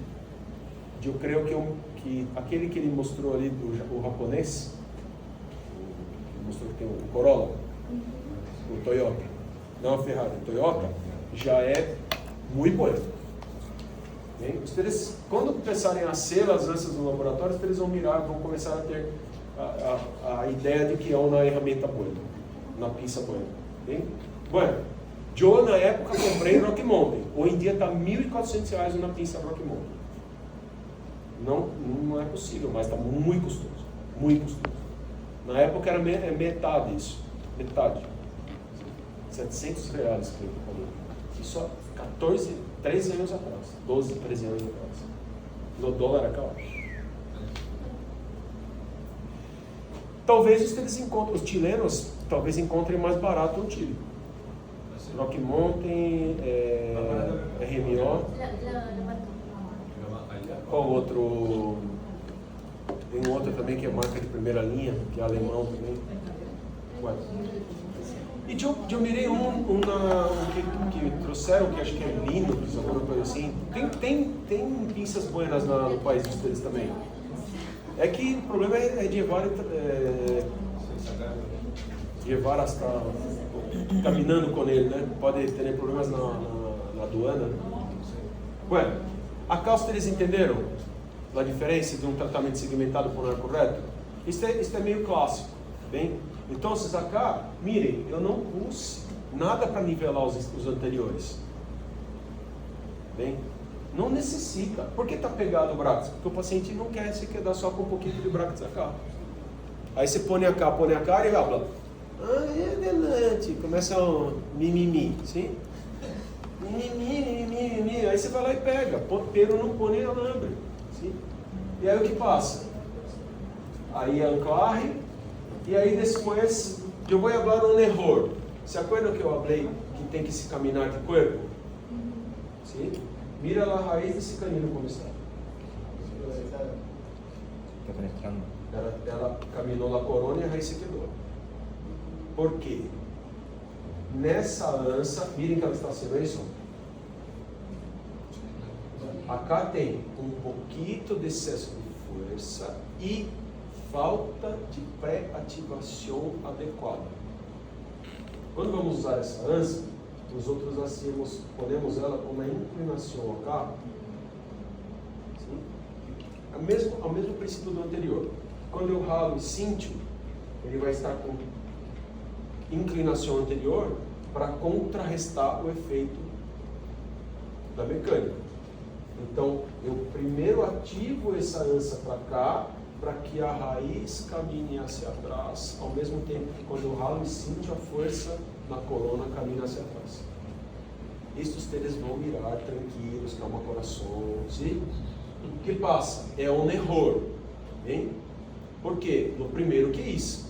eu creio que aquele que ele mostrou ali, o japonês, ele mostrou que tem o Corolla, o Toyota, não a Ferrari, o Toyota, já é muito bom. Bem, vocês, quando começarem a ser as ânsias no laboratório, vocês vão mirar, vão começar a ter a ideia de que é uma ferramenta boa, uma pinça boa. Bem, bueno, eu na época comprei Rocky Mountain, hoje em dia está R$1.400 uma pinça Rocky Mountain. Não é possível, mas está muito custoso, muito custoso. Na época era metade isso, metade. R$700 que eu falei. Isso há 13 anos atrás, 12, 13 anos atrás. No dólar acá. Talvez os chilenos talvez encontrem mais barato no Chile. Rocky Mountain, RMO. Qual outro? Tem um outro também que é marca de primeira linha, que é alemão também. Ué. E eu mirei que trouxeram, que acho que é lindo, alguma coisa assim. Tem pinças buenas no país de vocês também. É que o problema é de levar hasta caminhando com ele, né? Pode ter problemas na aduana. Bueno, acá vocês entenderam a diferença de um tratamento segmentado por ar correto? Isso é meio clássico, bem? Então, acá, mirem, eu não pus nada para nivelar os anteriores. Bem, não necessita. Por que está pegado o braço? Porque o paciente não quer se quedar só com um pouquinho de braço acá. Aí você põe a cara e fala, é adelante, começa um mimimi, sim? Mimimi, aí você vai lá e pega, pero não põe alambre, sim? E aí o que passa? Aí anclarre, e aí depois eu vou falar um erro. Se acorda que eu falei que tem que se caminhar de corpo? Sim? Mira a raiz desse canino como está. Está penetrando. Ela caminhou na corona e a raiz se quebrou. Por quê? Nessa lança, mirem que ela está sendo isso. Acá tem um pouquinho de excesso de força e falta de pré-ativação adequada. Quando vamos usar essa lança, nós outros ponemos ela com uma inclinação acá, ao mesmo princípio do anterior. Quando eu ralo e cinto, ele vai estar com inclinação anterior para contrarrestar o efeito da mecânica. Então, eu primeiro ativo essa ânsa para cá, para que a raiz caminhe hacia atrás, ao mesmo tempo que quando eu ralo e sinto a força na coluna caminha hacia atrás. Estes vocês vão mirar tranquilos, calma coração, sim? O que passa? É um erro, hein? Por quê? No primeiro que isso.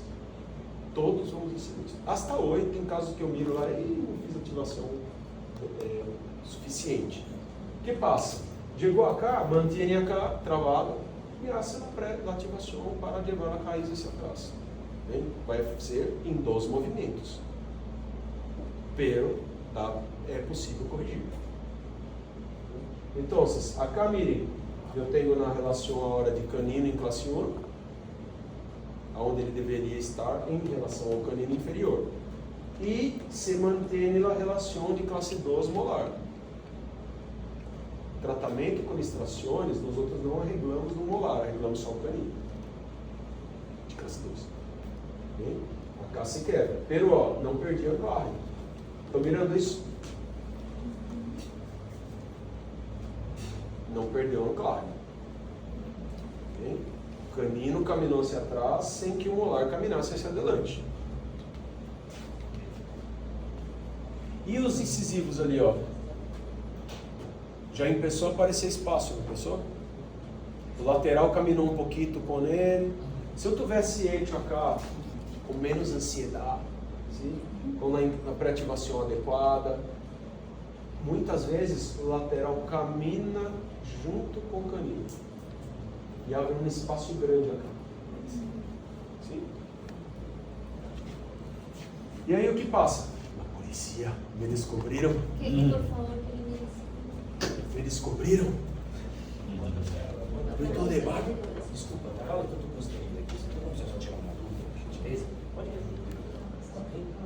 Todos vamos ensinar isso. Hasta hoje tem casos que eu miro lá e não fiz ativação suficiente. O que passa? Chegou acá, mantém acá travado e hace a ativação para levar a raiz hacia atrás. Bem? Vai ser em 2 movimentos. Pero é possível corrigir. Então, acá mirem, eu tenho na relação a hora de canino em classe 1, onde ele deveria estar em relação ao canino inferior. E se mantém a relação de classe 2 molar. Tratamento com extrações, nós outros não arreglamos no molar, arreglamos só o canino. De classe 2. Bem? Acá se quebra. Pero, não perdi a anclarre. Estão mirando isso? Não perdeu a anclarre. Bem? O canino caminhou hacia atrás sem que o molar caminasse hacia adelante. E os incisivos ali, ó? Já começou a aparecer espaço, não começou? O lateral caminhou um pouquinho com ele. Se eu tivesse eixo acá com menos ansiedade, sim? Com a pré-ativação adequada, muitas vezes o lateral camina junto com o canino. E abre um espaço grande acá. Sim? E aí o que passa? A polícia, me descobriram. Por favor, Me descobriram. Apertou o debate. Desculpa, tá? Eu tô construindo aqui. Você não precisa tirar uma dúvida, gentileza? Pode responder.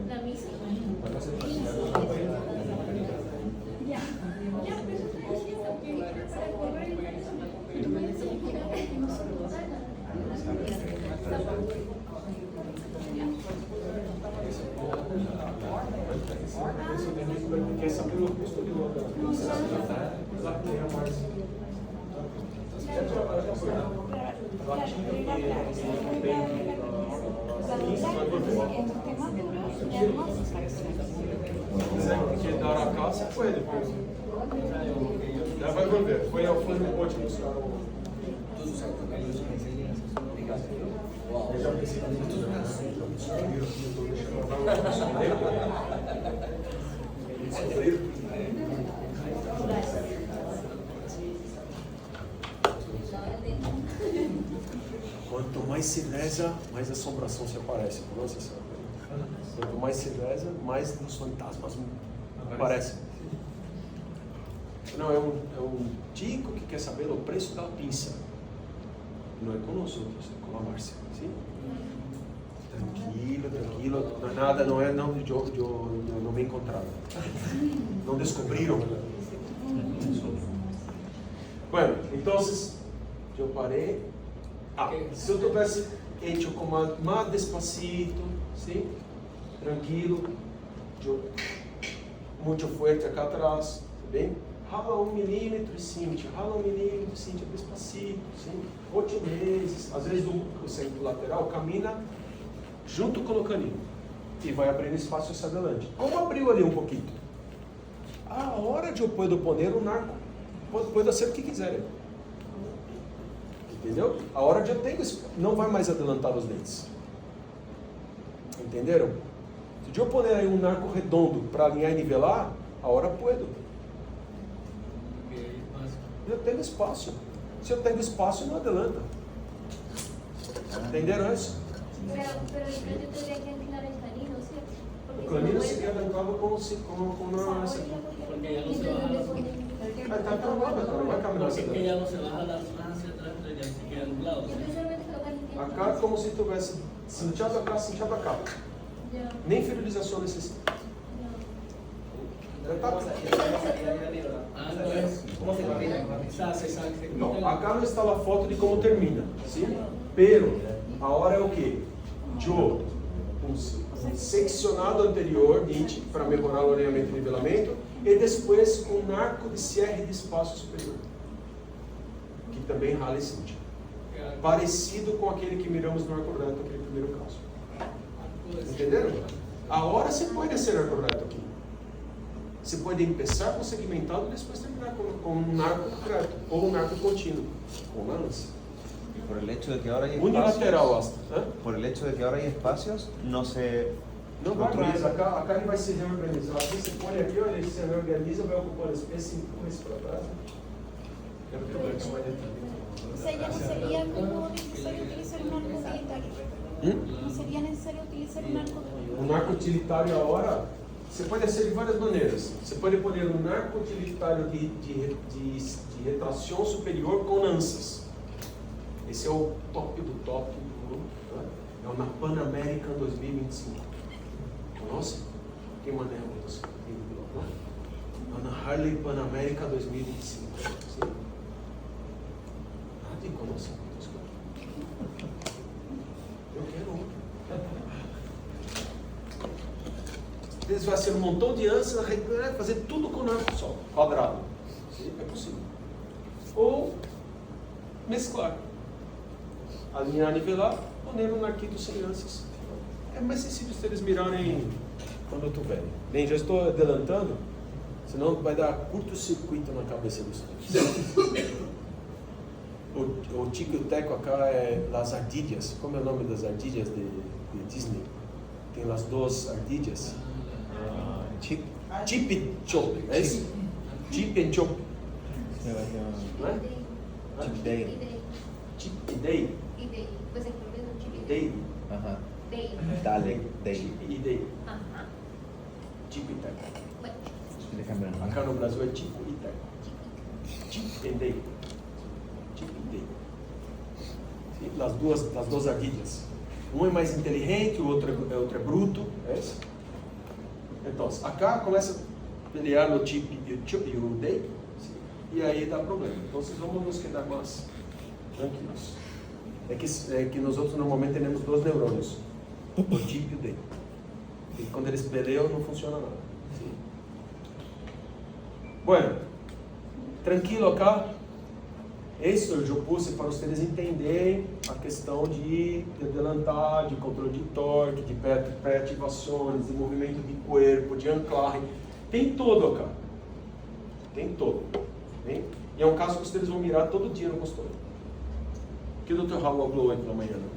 La misma. Quer saber o custo de local? Se quiser dar a casa, você puede. Já vai ver. Foi no último buscar o. Já precisa de tudo. Quanto mais se reza, mais assombração se aparece. Nossa Senhora. Quanto mais se reza, mais os fantasmas aparecem. Não, é um tico que quer saber o preço da pinça. Não é com nós outros, é com a Márcia. Sim? Tranquilo, não é nada, não me encontraram. Não descobriram. Bueno, então, eu parei. Se eu tivesse hecho como mais despacito, ¿sí? Tranquilo, muito forte acá atrás, bem? Rala 1 milímetro, Cíntia, rala 1 milímetro, Cíntia, despacito, sim? 8 meses, às vezes o centro lateral camina junto com o canino e vai abrindo espaço hacia adelante. Como abriu ali um pouquinho? A hora de eu poder poner um narco, pode ser o que quiser. Entendeu? A hora de eu tenho, não vai mais adelantar os dentes. Entenderam? Se eu poner aí um narco redondo para alinhar e nivelar, a hora puedo. Eu tenho espaço. Se eu tenho espaço, não adelanta. Entenderam isso? Pero el cráneo tendría que inclinar el canino, ¿cierto? O canino se queda adequado com uma... Porque ya no se baja las Está probado, pero vai caminar hacia porque ya adelante. no se baja las hacia atrás, entonces ya se queda nublado. Yo usualmente coloco el tiempo. Acá é como se tivesse cinchado acá, cinchado acá. Ya, Nem fidelização necessita. ya. Já tá. Ah, no es. ¿Cómo se camina? Se Não, acá não está a foto de como termina, sim? Pero, a hora é o quê? Eu, um seccionado anterior, NIT, para melhorar o alinhamento e nivelamento, e depois um arco de cierre de espaço superior, que também rala e cincha. Parecido com aquele que miramos no arco reto, aquele primeiro caso. Entenderam? A hora você pode ser arco reto aqui. Você pode começar com segmentado e depois terminar com um arco reto ou um arco contínuo, com lance. Y por el hecho de que ahora hay Unilateral, espacios, hasta. por el hecho de que ahora hay espacios, no se Não vai construye. mais, acá ele vai se reorganizar. Aqui você põe aqui, olha, ele se reorganiza, vai ocupar espaço e empurra isso para trás. É porque o Bergson vai dentro. O sea, ya no sería como necesario utilizar un arco utilitario. No sería necesario utilizar un arco. Um arco utilitário agora, você pode ser de várias maneiras. Você pode pôr um arco utilitário de retração superior com lanças. Esse é o top do top. Né? É o na Pan American 2025. Nossa, quem maneja a motocicleta? É na Harley Pan America 2025. Sim? Nadie conoce a motocicleta. Eu quero um. Eles vão ser um montão de ânsias, fazer tudo com um arco só, quadrado. Sim, é possível. Ou mesclar. Alinhar, nivelar, poner um arquito sem ânsias. É mais sensível se eles mirarem quando eu estiver. Bem, já estou adelantando, senão vai dar curto-circuito na cabeça dos dois. O tico e o teco acá é as ardilhas. Como é o nome das ardilhas de Disney? Tem as duas ardilhas. Chip e Chop, é isso? Chip e Chop. Não é? Chip Day. Chip e Day. Y de, pues el problema es Day. Ajá. Dei. Dale, dale. Chip e dei. Ajá. Tipo e teco. Bueno, Déjame ver. Acá no Brasil é tipo e teco. Chip e dei. Chip e dei. Sim, as duas aguilhas. Um é mais inteligente, o outro é bruto. É isso? Então, acá começa a pelear no chip e o dei. E aí dá problema. Então, vamos nos quedar mais tranquilos. É que nós outros normalmente temos 2 neurônios, o chip e o dei. E quando eles peleam, não funciona nada. Sim. Bueno, tranquilo acá. Isso eu pus para vocês entenderem a questão de adelantar, de controle de torque, de pré-ativações, de movimento de corpo, de anclaje. Tem todo acá. Tem todo. Bem? E é um caso que vocês vão mirar todo dia no consultório. O que o Dr. Raul falou hoje pela manhã? Né?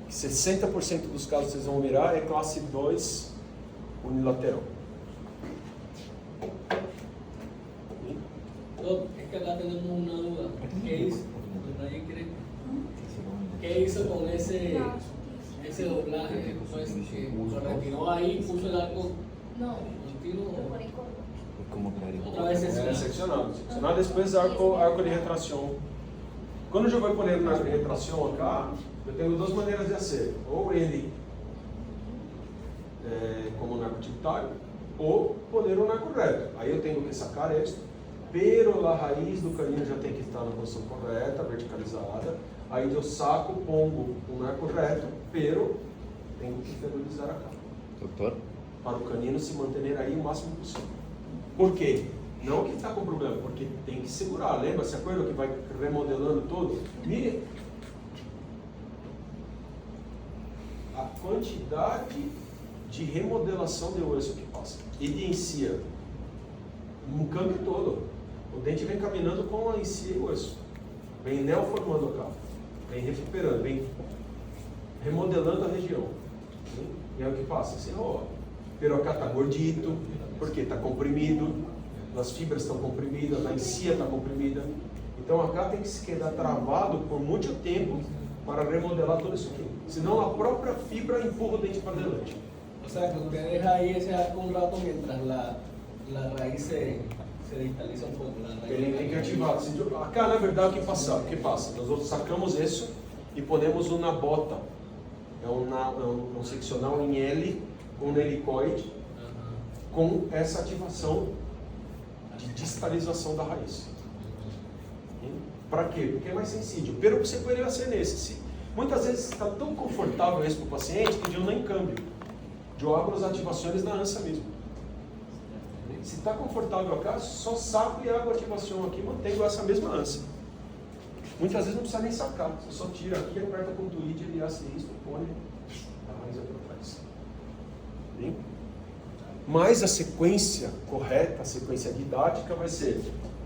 Que 60% dos casos que vocês vão mirar é classe 2 unilateral. Es que acá tenemos una duda. ¿Qué hizo? ¿Nadie quiere? ¿Qué hizo con ese doblaje? Pues, que lo retiró ahí, puso el arco no. continuo. Lo pone corto. ¿Cómo claro? Otra vez É seccionado. Seccionado, depois arco de retração. Quando eu vou pôr um arco de retração acá, eu tenho 2 maneiras de fazer. Ou ele como um arco tributário, ou poner um arco reto. Aí eu tenho que sacar isto, pero a raiz do canino já tem que estar na posição correta, verticalizada. Aí eu saco, pongo um arco reto, pero tenho que feudalizar acá. Doctor. Para o canino se manter aí o máximo possível. Por quê? Não que está com problema, porque tem que segurar. Lembra? Se acorda que vai remodelando todo? Mire a quantidade de remodelação de osso que passa. E de encia. Um câmbio todo. O dente vem caminhando com a encia e o osso. Vem neoformando o carro. Vem recuperando, vem remodelando a região. E é o que passa. Assim, ó, pero acá está gordito, porque está comprimido, as fibras estão comprimidas, a encia está comprimida. Então acá tem que se quedar travado por muito tempo para remodelar tudo isso aqui. Senão a própria fibra empurra o dente para adelante. O sea, que usted deja ahí ese arco un rato mientras la raíz se distaliza un poco. Ele tem que ativar. Acá, na verdade, o que passa? Nós sacamos isso e ponemos uma bota. É um seccional em L com um helicoide com essa ativação de distalização da raiz. Para quê? Porque é mais sensível. Pero você poderia ser nesse. Muitas vezes está tão confortável isso para o paciente que eu nem câmbio. Eu abro as ativações na ânsia mesmo. Se está confortável acá, só saco e abro a ativação aqui, mantenho essa mesma ânsia. Muitas vezes não precisa nem sacar. Você só tira aqui, aperta com o tweed, ele hace isso, põe a raiz para trás. Bem? Mas a sequência correta, a sequência didática vai ser: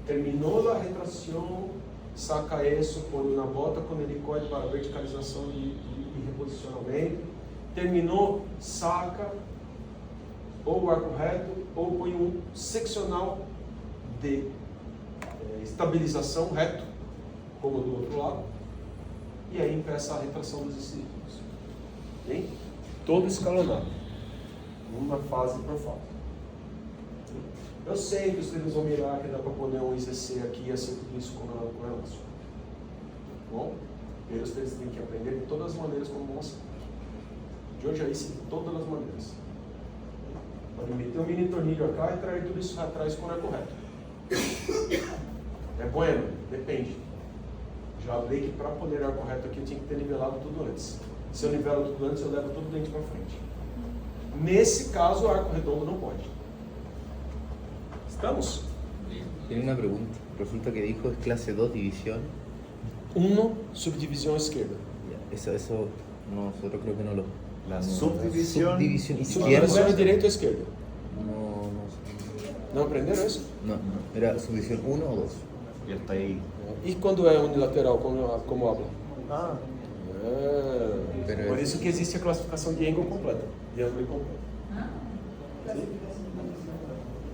terminou a retração, saca isso, põe na bota com helicoide para verticalização e reposicionamento. Terminou, saca ou o arco reto, ou põe um seccional de estabilização reto, como do outro lado, e aí empeça a retração dos estímulos. Bem? Todo escalonado, uma fase por fase. Eu sei que os treinos vão mirar que dá para poner um ICC aqui e ser tudo isso com relação. Bom, eles têm que aprender de todas as maneiras como vão ser. De hoje a isso, de todas as maneiras. Pode meter um mini tornilho acá e trair tudo isso atrás quando é correto. É bueno? Depende. Já falei que para poder ar correto aqui eu tinha que ter nivelado tudo antes. Se eu nivelo tudo antes, eu levo tudo o dente para frente. Nesse caso, o arco redondo não pode. ¿Estamos? Tiene una pregunta. Resulta que dijo es clase 2 división. 1, subdivisión izquierda. Eso nosotros creo que no lo... Subdivisión. Subdivisión Subdivisión izquierda. es derecha o izquierda. No. ¿No aprendieron eso? No. Era subdivisión 1 o 2. Ya está ahí. E quando é unilateral, como habla? Pero Por isso que existe a classificação de ângulo completa. De ângulo completo.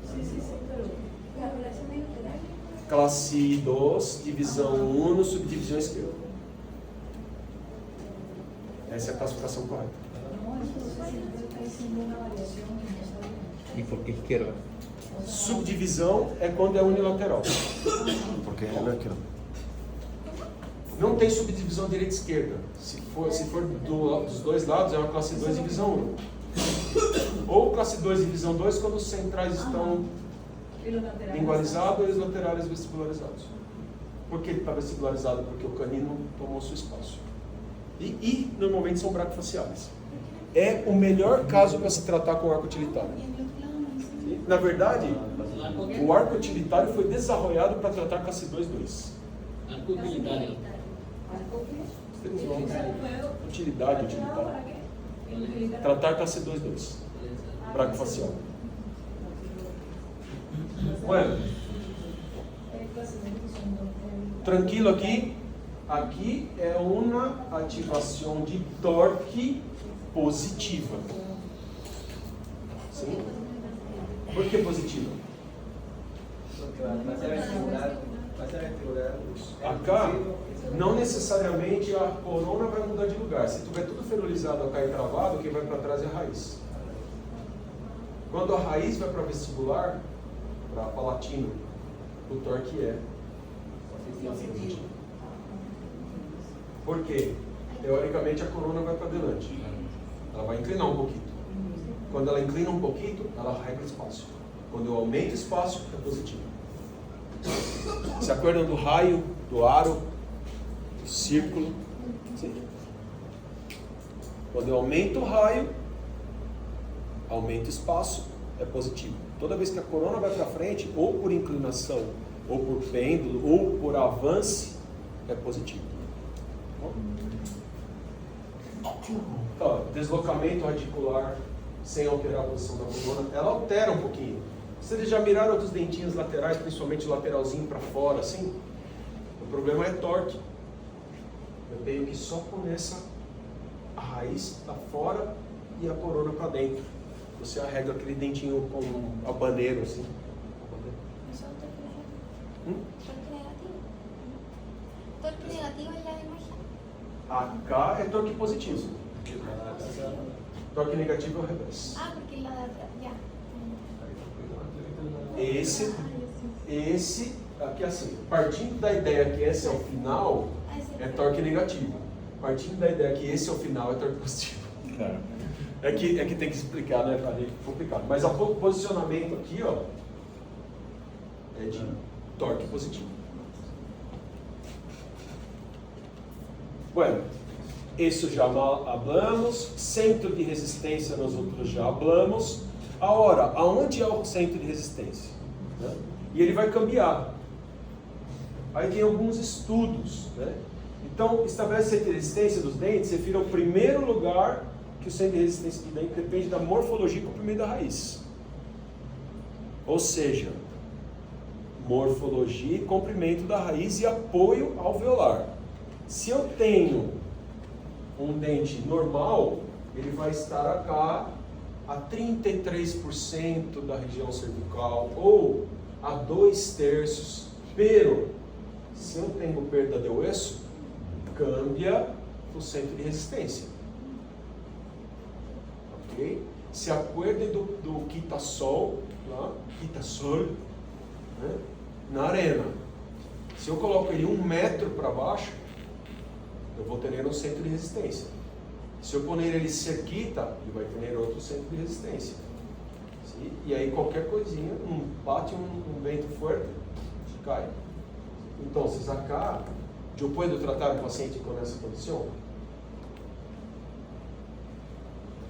Sí, pero la relación bilateral. Classe 2, divisão 1, subdivisão esquerda. Essa é a classificação correta. hubo una variación en esa línea. ¿Y por qué izquierda? Subdivisão é quando é unilateral. Porque es la izquierda. Não tem subdivisão direita e esquerda. Se for dos dois lados, é uma classe 2 divisão 1. Ou classe 2 divisão 2 quando os centrais estão Y los laterales. lingualizados e os laterais vestibularizados. Por que ele está vestibularizado? Porque o canino tomou seu espaço. E normalmente são braquifaciais. É o melhor caso para se tratar com arco utilitário. Y en el otro lado no dice. Na verdade, o arco utilitário foi desarrollado para tratar classe 2-2. Arco utilitario. Utilidade, utilitário. Tratar classe 2-2. Braquifacial. Bueno, tranquilo aqui. Aqui é uma ativação de torque positiva. Sim? Por que positiva? Porque va a ser vestibular. Va a ser vestibular. Acá, não necessariamente a corona vai mudar de lugar. Se tiver tudo ferulizado ou cair travado, quem vai para trás é a raiz. Quando a raiz vai para vestibular, para palatino, o torque é positivo. Por quê? Teoricamente a corona vai para delante. Ela vai inclinar um pouquinho. Quando ela inclina um pouquinho, ela regra espaço. Quando eu aumento espaço, é positivo. Se acordam do raio, do aro, do círculo? Sim. Quando eu aumento o raio, aumento o espaço, é positivo. Toda vez que a corona vai para frente, ou por inclinação, ou por pêndulo, ou por avance, é positivo. Então, deslocamento radicular sem alterar a posição da coluna, ela altera um pouquinho. Vocês já miraram outros dentinhos laterais, principalmente o lateralzinho para fora, assim? O problema é torque. Eu tenho que só pôr a raiz para fora e a corona para dentro. Você arrega aquele dentinho com um abaneiro, assim. Eso es torque negativo. Torque negativo es la de imagen. Acá é torque positivo. Torque negativo é o reverso. Ah, porque la de atrás, ya. Esse, aqui assim, partindo da ideia que esse é o final, é torque negativo. Partindo da ideia que esse é o final, é torque positivo. Claro. É que tem que explicar, né? É complicado. Mas o posicionamento aqui, ó, é de torque positivo. Bueno, isso já hablamos. Centro de resistência nós outros já hablamos. Agora, aonde é o centro de resistência? Né? E ele vai cambiar. Aí tem alguns estudos, né? Então, estabelece centro de resistência dos dentes, você vira o primeiro lugar que o centro de resistência do dente depende da morfologia e comprimento da raiz. Ou seja, morfologia e comprimento da raiz e apoio alveolar. Se eu tenho um dente normal, ele vai estar acá a 33% da região cervical ou a 2/3, pero se eu tenho perda de osso, cambia o centro de resistência. Ok? Se acuerde do quitasol, lá, quitasol, né? Na arena. Se eu coloco ele 1 metro para baixo, eu vou ter um centro de resistência. Se eu pôr ele cerquita, ele vai ter outro centro de resistência. Sim? E aí qualquer coisinha, bate um vento forte, cai. Então, acá, eu posso tratar o paciente com essa condição?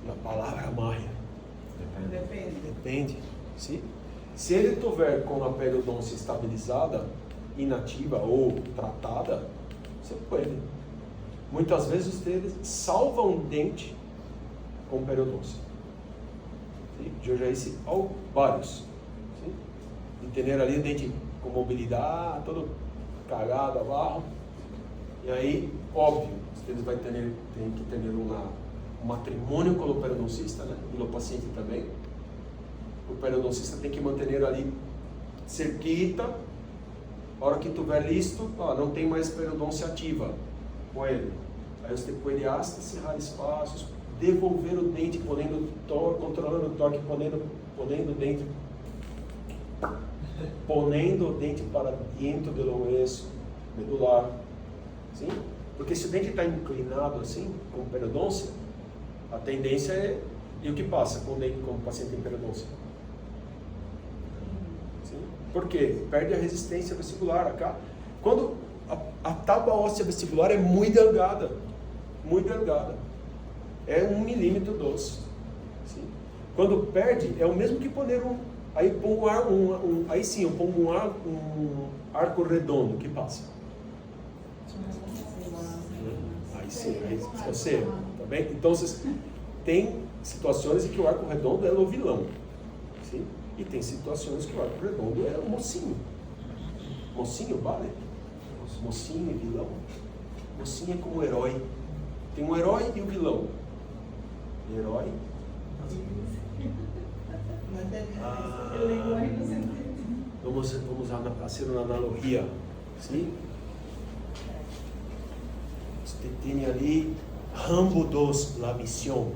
A palavra mágica. Depende. Sim? Se ele tiver com a periodôncia estabilizada, inativa ou tratada, você pode. Muitas vezes vocês salvam um dente com periodôncia. Eu já disse vários. Sim? De ter ali o dente com mobilidade, todo cagado abaixo. E aí, óbvio, vocês vão ter que ter um matrimônio com o periodoncista, né? E o paciente também. O periodoncista tem que manter ali cerquita. A hora que estiver listo, não tem mais periodôncia ativa com ele. Aí você pode hasta cerrar espaços, devolver o dente, controlando o torque, ponendo o dente para dentro do eixo medular. Sim? Porque se o dente está inclinado assim, com periodôncia, a tendência é... E o que passa com o paciente tem periodôncia? Sim? Por quê? Perde a resistência vestibular. Quando a tábua óssea vestibular é muito delgada, é 1 milímetro do osso. Sim? Quando perde, é o mesmo que poner aí põe aí sim, eu pongo um arco redondo que passa. Aí sim, você, tá bem? Então, tem situações em que o arco redondo é o vilão, sim? E tem situações que o arco redondo é o mocinho. Mocinho, vale? Mocinho e vilão. Mocinho é como o herói. Tem um herói e o vilão. Herói. Vamos fazer uma analogia. Sim? Você tem ali Rambo 2, La Misión.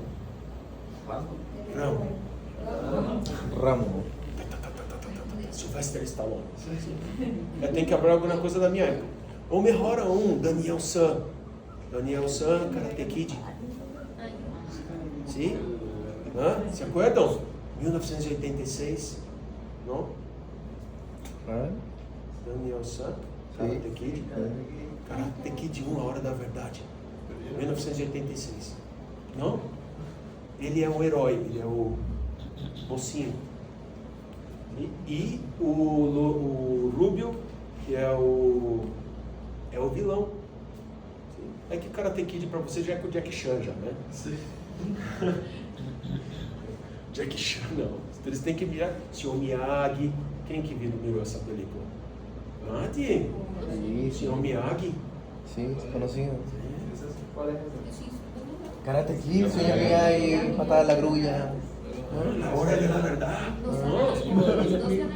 Rambo. Sylvester Stallone. Eu tenho que abrir alguma coisa da minha época. Ou melhor Daniel San. Daniel San, Karate Kid. Sim? Se acordam? 1986. Não? Daniel San, Karate Kid. Karate Kid 1, A Hora da Verdade. 1986. Não? Ele é um herói, ele é o mocinho. E o Rubio, que é o vilão. Sim. É que Karate Kid pra você já é com o Jack Chan, já, né? Sim. Jack Chan, não. Eles têm que mirar. Sr. Miyagi. Quem que mirou essa película? Andy? Sr. Miyagi? Sí, conocido. ¿Cuál es ese? Karate Kid, señor Miyagi, patada a la grulla. La Hora de la Verdad. Los jóvenes.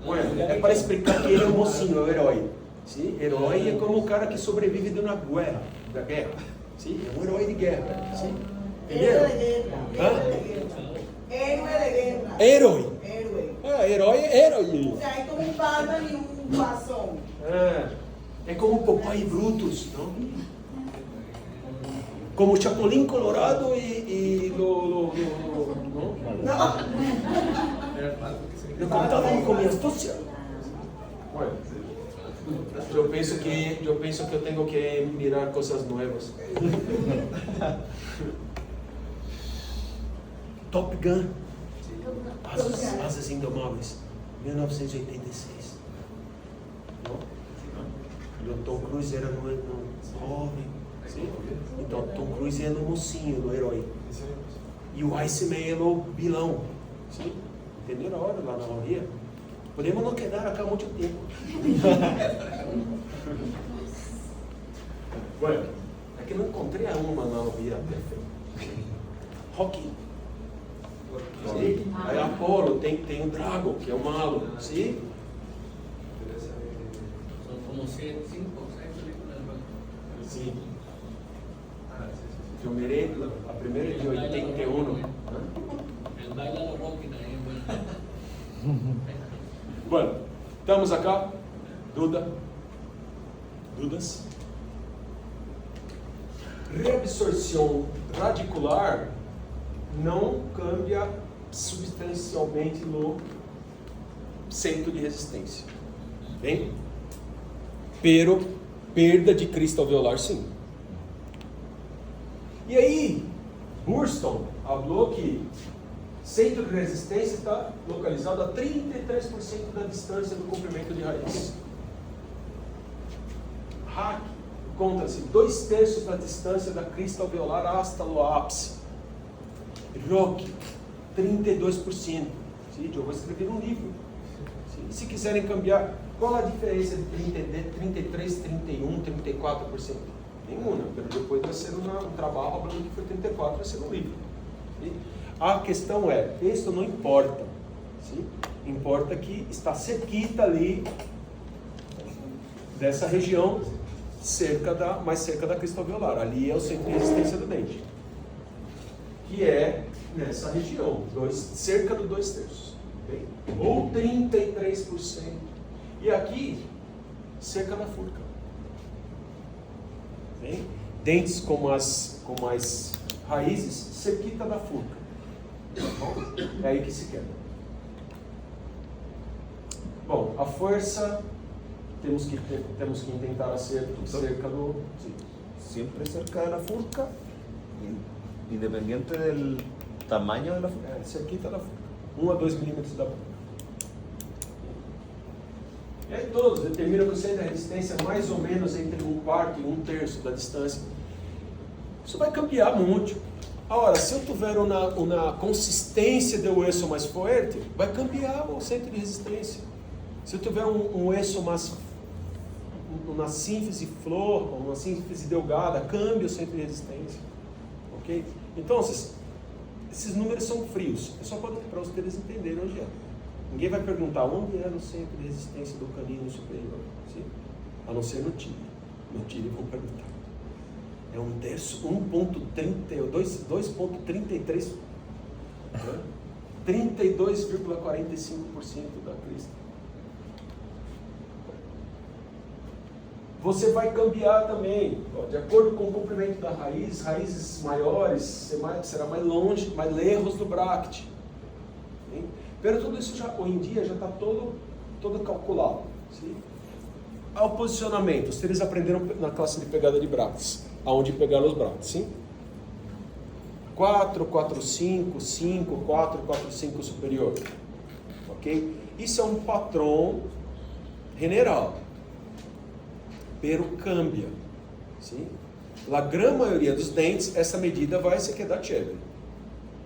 Bueno, é para explicar que ele é o mocinho, é o herói. Sim? Herói é como o cara que sobrevive de uma guerra. Da guerra. Sim? É um herói de guerra. Sim? Entendeu? Héroe de guerra. Herói. Héroe. Herói é herói. O sea, es como un Batman y un Guasón. É como o Popeye Brutus, não? Como o Chapulín Colorado e não? Eu contava com minha astúcia. Bueno, eu penso que eu tenho que mirar coisas novas. Top Gun. Asas Indomáveis, 1986. Não? O Tom Cruise era no jovem. Sim? Então, Tom Cruise é no mocinho, no herói. E o Iceman é no vilão. Sim? Entenderam a hora lá na analogia? Podemos não quedar acá muito tempo. Bueno, é que não encontrei uma analogia perfeita. Rocky. Sim? Aí Apolo tem o Drago, que é o malo. Sim? Son como 5 o 6 películas del banco. Sim. Eu mirei a primeira de 81. El baile de Rocky también. Bueno, estamos acá. Dudas? Reabsorção radicular não cambia substancialmente no centro de resistência. Bem? Pero perda de crista alveolar, sim. E aí, Burston falou que centro de resistência está localizado a 33% da distância do comprimento de raiz. Hack conta-se 2/3 da distância da crista alveolar hasta o ápice. Rock, 32%. Sim, eu vou escrever um livro. Sim, se quiserem cambiar, qual a diferença de 33, 31, 34%? Nenhuma, mas depois vai ser um trabalho falando que foi 34, vai ser um livro. Sim? A questão é, isso não importa. Sim? Importa que está cerquita ali dessa região, mais cerca da crista alveolar. Ali é o centro de resistência do dente. que é nessa região, cerca de 2/3, okay? Ou 33%. E aqui, cerca da furca. Okay? Dentes com as raízes, cerquita da furca. Tá bom? É aí que se quebra. Bom, a força, temos que intentar acerto cerca do... Sim. Siempre cerca de la furca, independiente del tamaño de la furca. Cerquita da furca. 1 a 2 milímetros da furca. E aí todos determinam que o centro de resistência mais ou menos entre 1/4 e 1/3 da distância. Isso vai cambiar muito. Agora, se eu tiver uma consistência do osso mais forte, vai cambiar o centro de resistência. Se eu tiver um osso mais, uma sínfise flor, uma sínfise delgada, cambia o centro de resistência. Ok? Então, esses números são frios. É só para vocês entenderem onde é. Ninguém vai perguntar onde é o centro de resistência do canino superior. Sim? A não ser no tire. No tire vão perguntar. É 2,33%. 32,45% da crista. Você vai cambiar também, de acordo com o comprimento da raiz, raízes maiores, será mais longe, mais lejos do bracte. Pero tudo isso hoje em dia já está todo calculado. Sim? Ao posicionamento, se eles aprenderam na classe de pegada de bractes, aonde pegar os bractes, sim? 4, 4, 5, 5, 4, 4, 5 superior. Ok? Isso é um padrão general. Pero cambia. Sim? Na grande maioria dos dentes, essa medida vai se quedar chévere.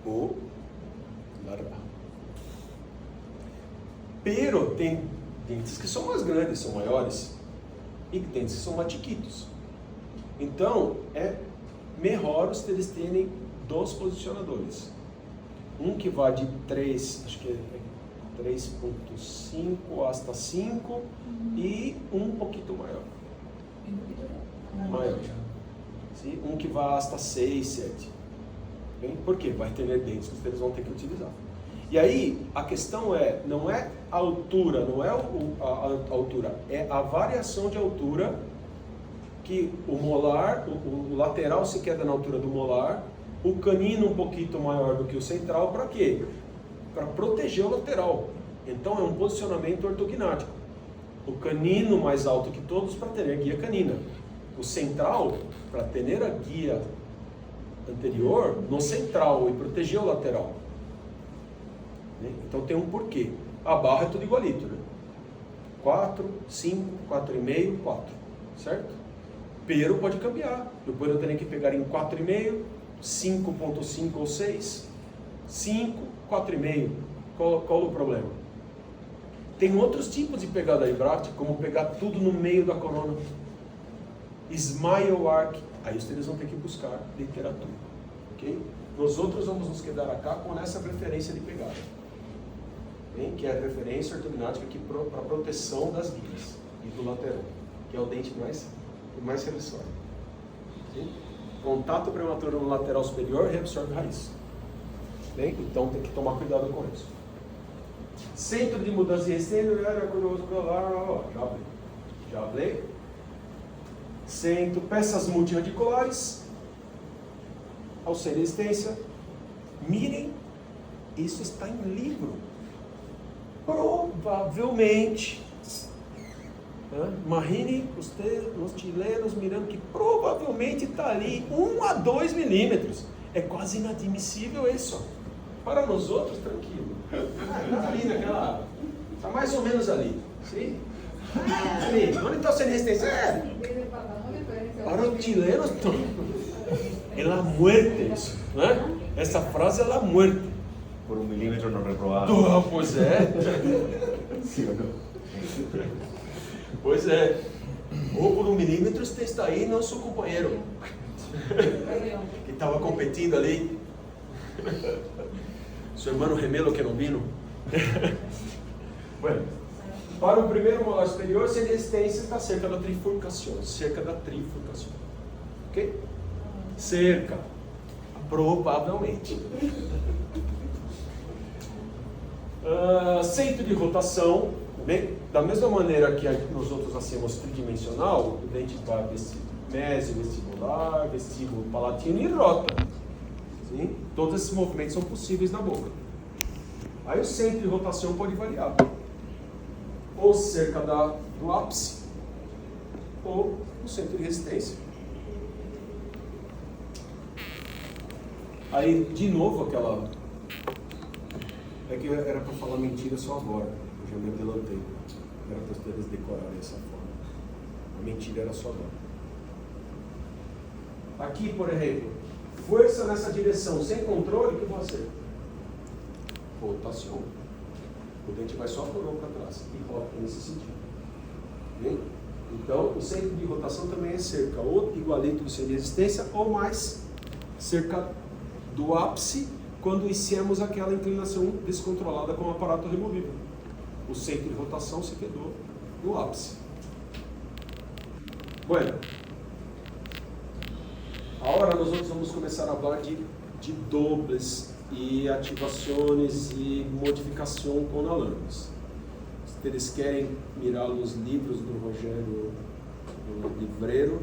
Ou larga. Pero tem dentes que são mais grandes, são maiores. E dentes que são mais chiquitos. Então, é melhor eles terem 2 posicionadores. Um que vai de 3, acho que é 3.5 hasta 5 e um pouquinho maior. Maior. Sim? Um que vai hasta 6, 7. Bem? Por quê? Vai ter dentes que eles vão ter que utilizar. E aí, a questão não é a altura, não é a altura, é a variação de altura que o molar, o lateral se queda na altura do molar, o canino um pouquinho maior do que o central, para quê? Para proteger o lateral. Então é um posicionamento ortognático. O canino mais alto que todos para ter a guia canina. O central para ter a guia anterior no central e proteger o lateral. Então tem um porquê. A barra é tudo igualito, né? 4, 5, 4,5, 4. Certo? Pero pode cambiar. Depois eu tenho que pegar em 4,5, 5,5 ou 6, 5, 4,5. Qual o problema? Tem outros tipos de pegada de bracte, como pegar tudo no meio da corona. Smile arc. Aí vocês vão ter que buscar literatura. Ok? Nós outros vamos nos quedar acá com essa preferência de pegada. Bem, que é a referência ortognática para proteção das guias e do lateral, que é o dente mais reabsorve. Sim? Contato prematuro no lateral superior reabsorve raiz. Bem? Então tem que tomar cuidado com isso. Centro de mudança de resistência, já falei. Centro, peças multirradiculares, ao ser resistência. Mirem, isso está em livro. Provavelmente, imagine os chilenos mirando que provavelmente está ali 1 a 2 milímetros. É quase inadmissível isso. Para nós outros, tranquilo. Está ali naquela. Está mais ou menos ali. Sim? Ali. Onde está sendo resistência? Para os chilenos, é la muerte isso. Né? Essa frase é la muerte. Por 1 milímetro não reprovaram. Pois é. Sim ou não? Pois é. Ou por 1 milímetro você está aí, não seu companheiro. Que estava competindo ali. Seu irmão gemelo que não vino. Bueno, para o primeiro molar superior, sem resistência está cerca da trifurcação. Cerca da trifurcação. Ok? Cerca. Provavelmente. Centro de rotação, bem, da mesma maneira que nos outros acentos tridimensional, o dente vai mesovestibular, vestíbulo palatino e rota. Sim? Todos esses movimentos são possíveis na boca. Aí o centro de rotação pode variar. Ou cerca do ápice, ou o centro de resistência. Aí, de novo, aquela... É que era para falar mentira só agora. Eu já me adelantei. Era para vocês decorarem essa forma. A mentira era só agora. Aqui, por exemplo, força nessa direção sem controle, o que vai ser? Rotação. O dente vai só a coroa para trás e rota nesse sentido. Bem? Então, o centro de rotação também é cerca ou igualito do centro de resistência ou mais cerca do ápice quando iniciamos aquela inclinação descontrolada com o aparato removível. O centro de rotação se quedou no ápice. Bueno, agora nós vamos começar a falar de dobles e ativações e modificação com alambres. Vocês querem mirar os livros do Rogério no livreiro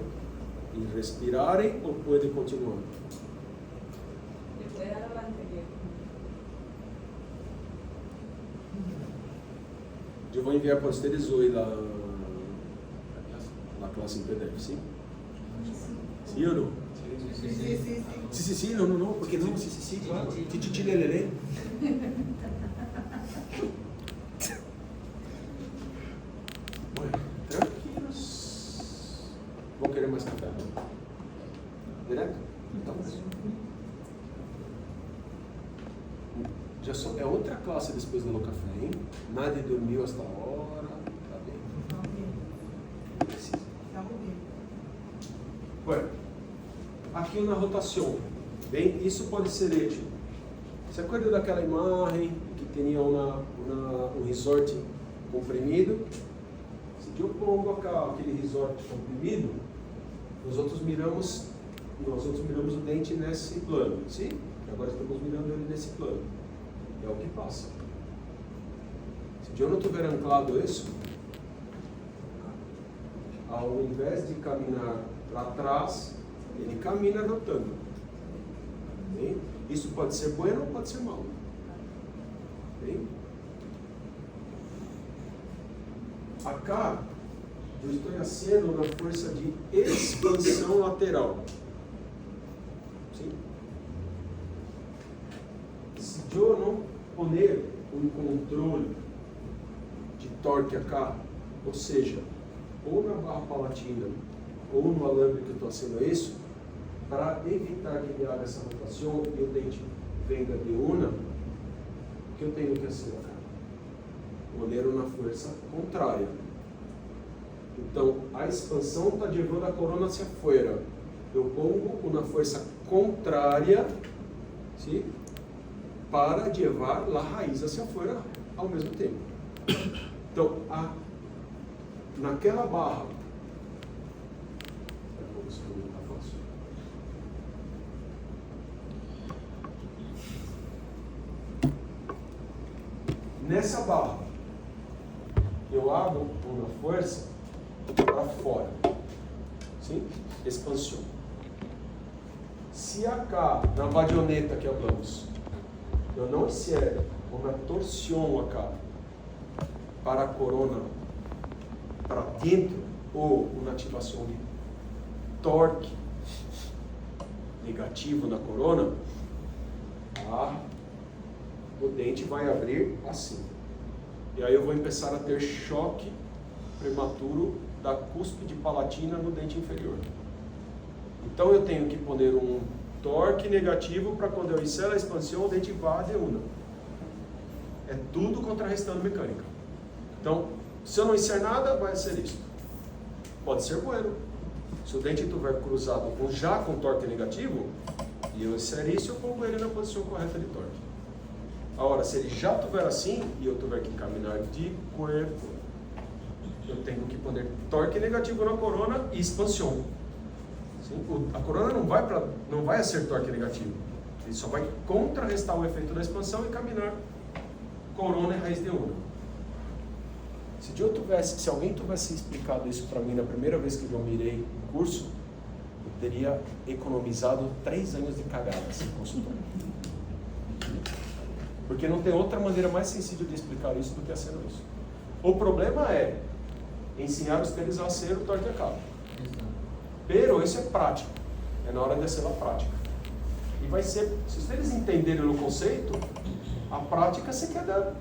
e respirarem ou podem continuar? Eu vou enviar para vocês hoje a classe em PDF, sim? Sim ou não? Sim, não, porque não, sim, claro. Tititi lelele. Tranquilos. Vão querer mais café? Direto? Então. É outra classe depois do café, hein? Nada dormiu esta hora. Tá bem. Precisa. Bueno, aqui na rotação. Bem, isso pode ser ético. Você acorda daquela imagem que tinha um resort comprimido? Se eu pongo aquele resort comprimido, nós outros miramos o dente nesse plano, sim? Agora estamos mirando ele nesse plano. É o que passa. Se eu não tiver anclado isso, ao invés de caminhar para trás, ele camina rotando. Bem? Isso pode ser bueno ou pode ser mal. Bem? Acá, eu estou fazendo uma força de expansão lateral. Sim? Se eu não poner um controle de torque acá, ou seja, ou na barra palatina, ou no alambre que eu estou fazendo isso, para evitar que ele haja essa rotação e o dente venga de una, o que eu tenho que fazer acá? Poner uma força contrária. Então, a expansão está levando a corona hacia fora. Eu pongo uma força contrária, sim? Para levar a raiz hacia fora ao mesmo tempo. Então, naquela barra, nessa barra, eu abro uma força para fora, sim? Expansão. Se acá, na vadioneta que hablamos, eu não fizer uma torção acá para a corona para dentro ou uma ativação de torque negativo na corona, o dente vai abrir assim. E aí eu vou começar a ter choque prematuro da cúspide palatina no dente inferior. Então eu tenho que poner um torque negativo para quando eu iniciar a expansão o dente vá de una. É tudo contrarrestando mecânica. Então, se eu não iniciar nada, vai ser isso. Pode ser bueno. Se o dente estiver cruzado com torque negativo, e eu iniciar isso, eu pongo ele na posição correta de torque. Agora, se ele já estiver assim, e eu tiver que caminhar de corpo, eu tenho que poner torque negativo na corona e expansão. Sim? A corona não vai ser torque negativo. Ele só vai contrarrestar o efeito da expansão e caminhar corona e raiz de una. Se alguém tivesse explicado isso para mim na primeira vez que eu mirei o curso, eu teria economizado 3 anos de cagada sem consultório. Porque não tem outra maneira mais sensível de explicar isso do que sendo isso. O problema é ensinar ustedes a hacer o torte a cabo. Pero isso é prático. É na hora de hacer a prática. E vai ser, se vocês entenderem o conceito, a prática se queda.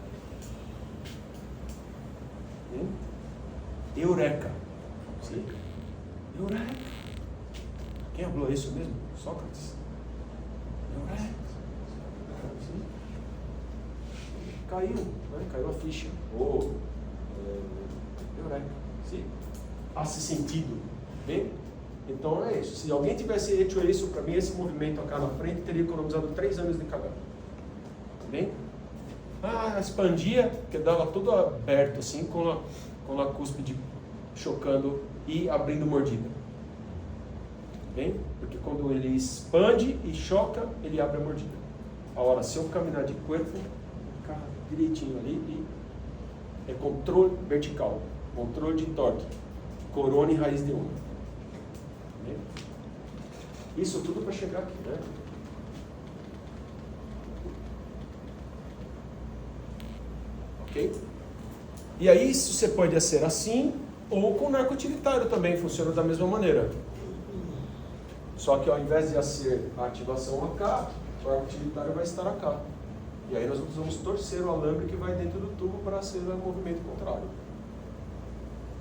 Eureka. Sim? Eureka. Quem falou isso mesmo? Sócrates. Eureka. Sim? Caiu, né? Caiu a ficha. Eureka. Sim? Hace sentido. Bem? Então é isso. Se alguém tivesse feito isso para mim, esse movimento aqui na frente, teria economizado 3 anos de cagada. Bem? Expandia, quedava tudo aberto assim, com a cúspide chocando e abrindo mordida. Bem? Porque quando ele expande e choca, ele abre a mordida. Agora, se eu caminhar de corpo, ficar direitinho ali e é controle vertical, controle de torque, corona e raiz de una. Bem? Isso tudo para chegar aqui, né? Ok? E aí isso você pode ser assim, ou com narcotilitário também, funciona da mesma maneira. Só que ao invés de ser a ativação AK, o narcotilitário vai estar AK. E aí nós vamos torcer o alambre que vai dentro do tubo para ser o movimento contrário.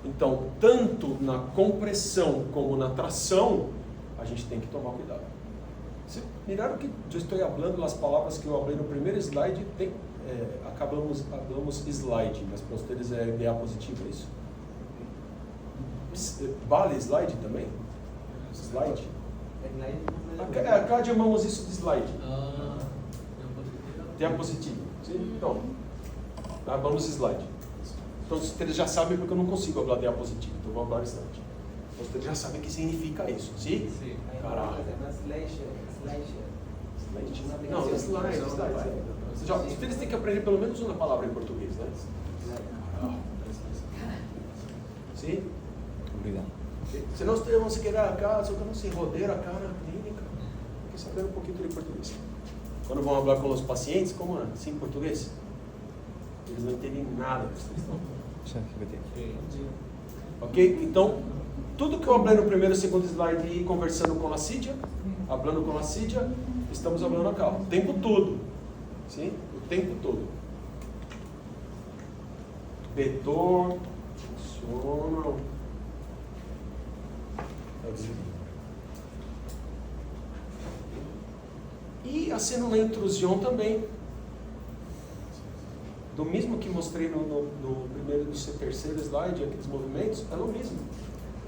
Então, tanto na compressão como na tração, a gente tem que tomar cuidado. Se miraram que eu estou falando as palavras que eu falei no primeiro slide, acabamos slide, mas para vocês é diapositiva, é isso? Vale slide também? Slide? Acá chamamos isso de slide. Diapositiva. Sim? Então, vamos slide. Então vocês já sabem porque eu não consigo falar diapositiva, então vou falar slide. Então vocês já sabem o que significa isso, sim? Sim. Caralho. Não, slide. Vocês têm que aprender pelo menos uma palavra em português, né? Sim? Obrigado. Se nós temos que ir acá, só que não se rodeia acá na clínica, tem que saber um pouquinho de português. Quando vão falar com os pacientes, como é? Sim, português? Eles não entendem nada do que vocês estão falando. Ok? Então, tudo que eu falei no primeiro e segundo slide e conversando com a Cídia, falando com a Cídia, estamos falando acá, o tempo todo. Sim? O tempo todo. Vetor, funciona. E a célula intrusão também. Do mesmo que mostrei no primeiro e no terceiro slide, aqueles movimentos, é o mesmo.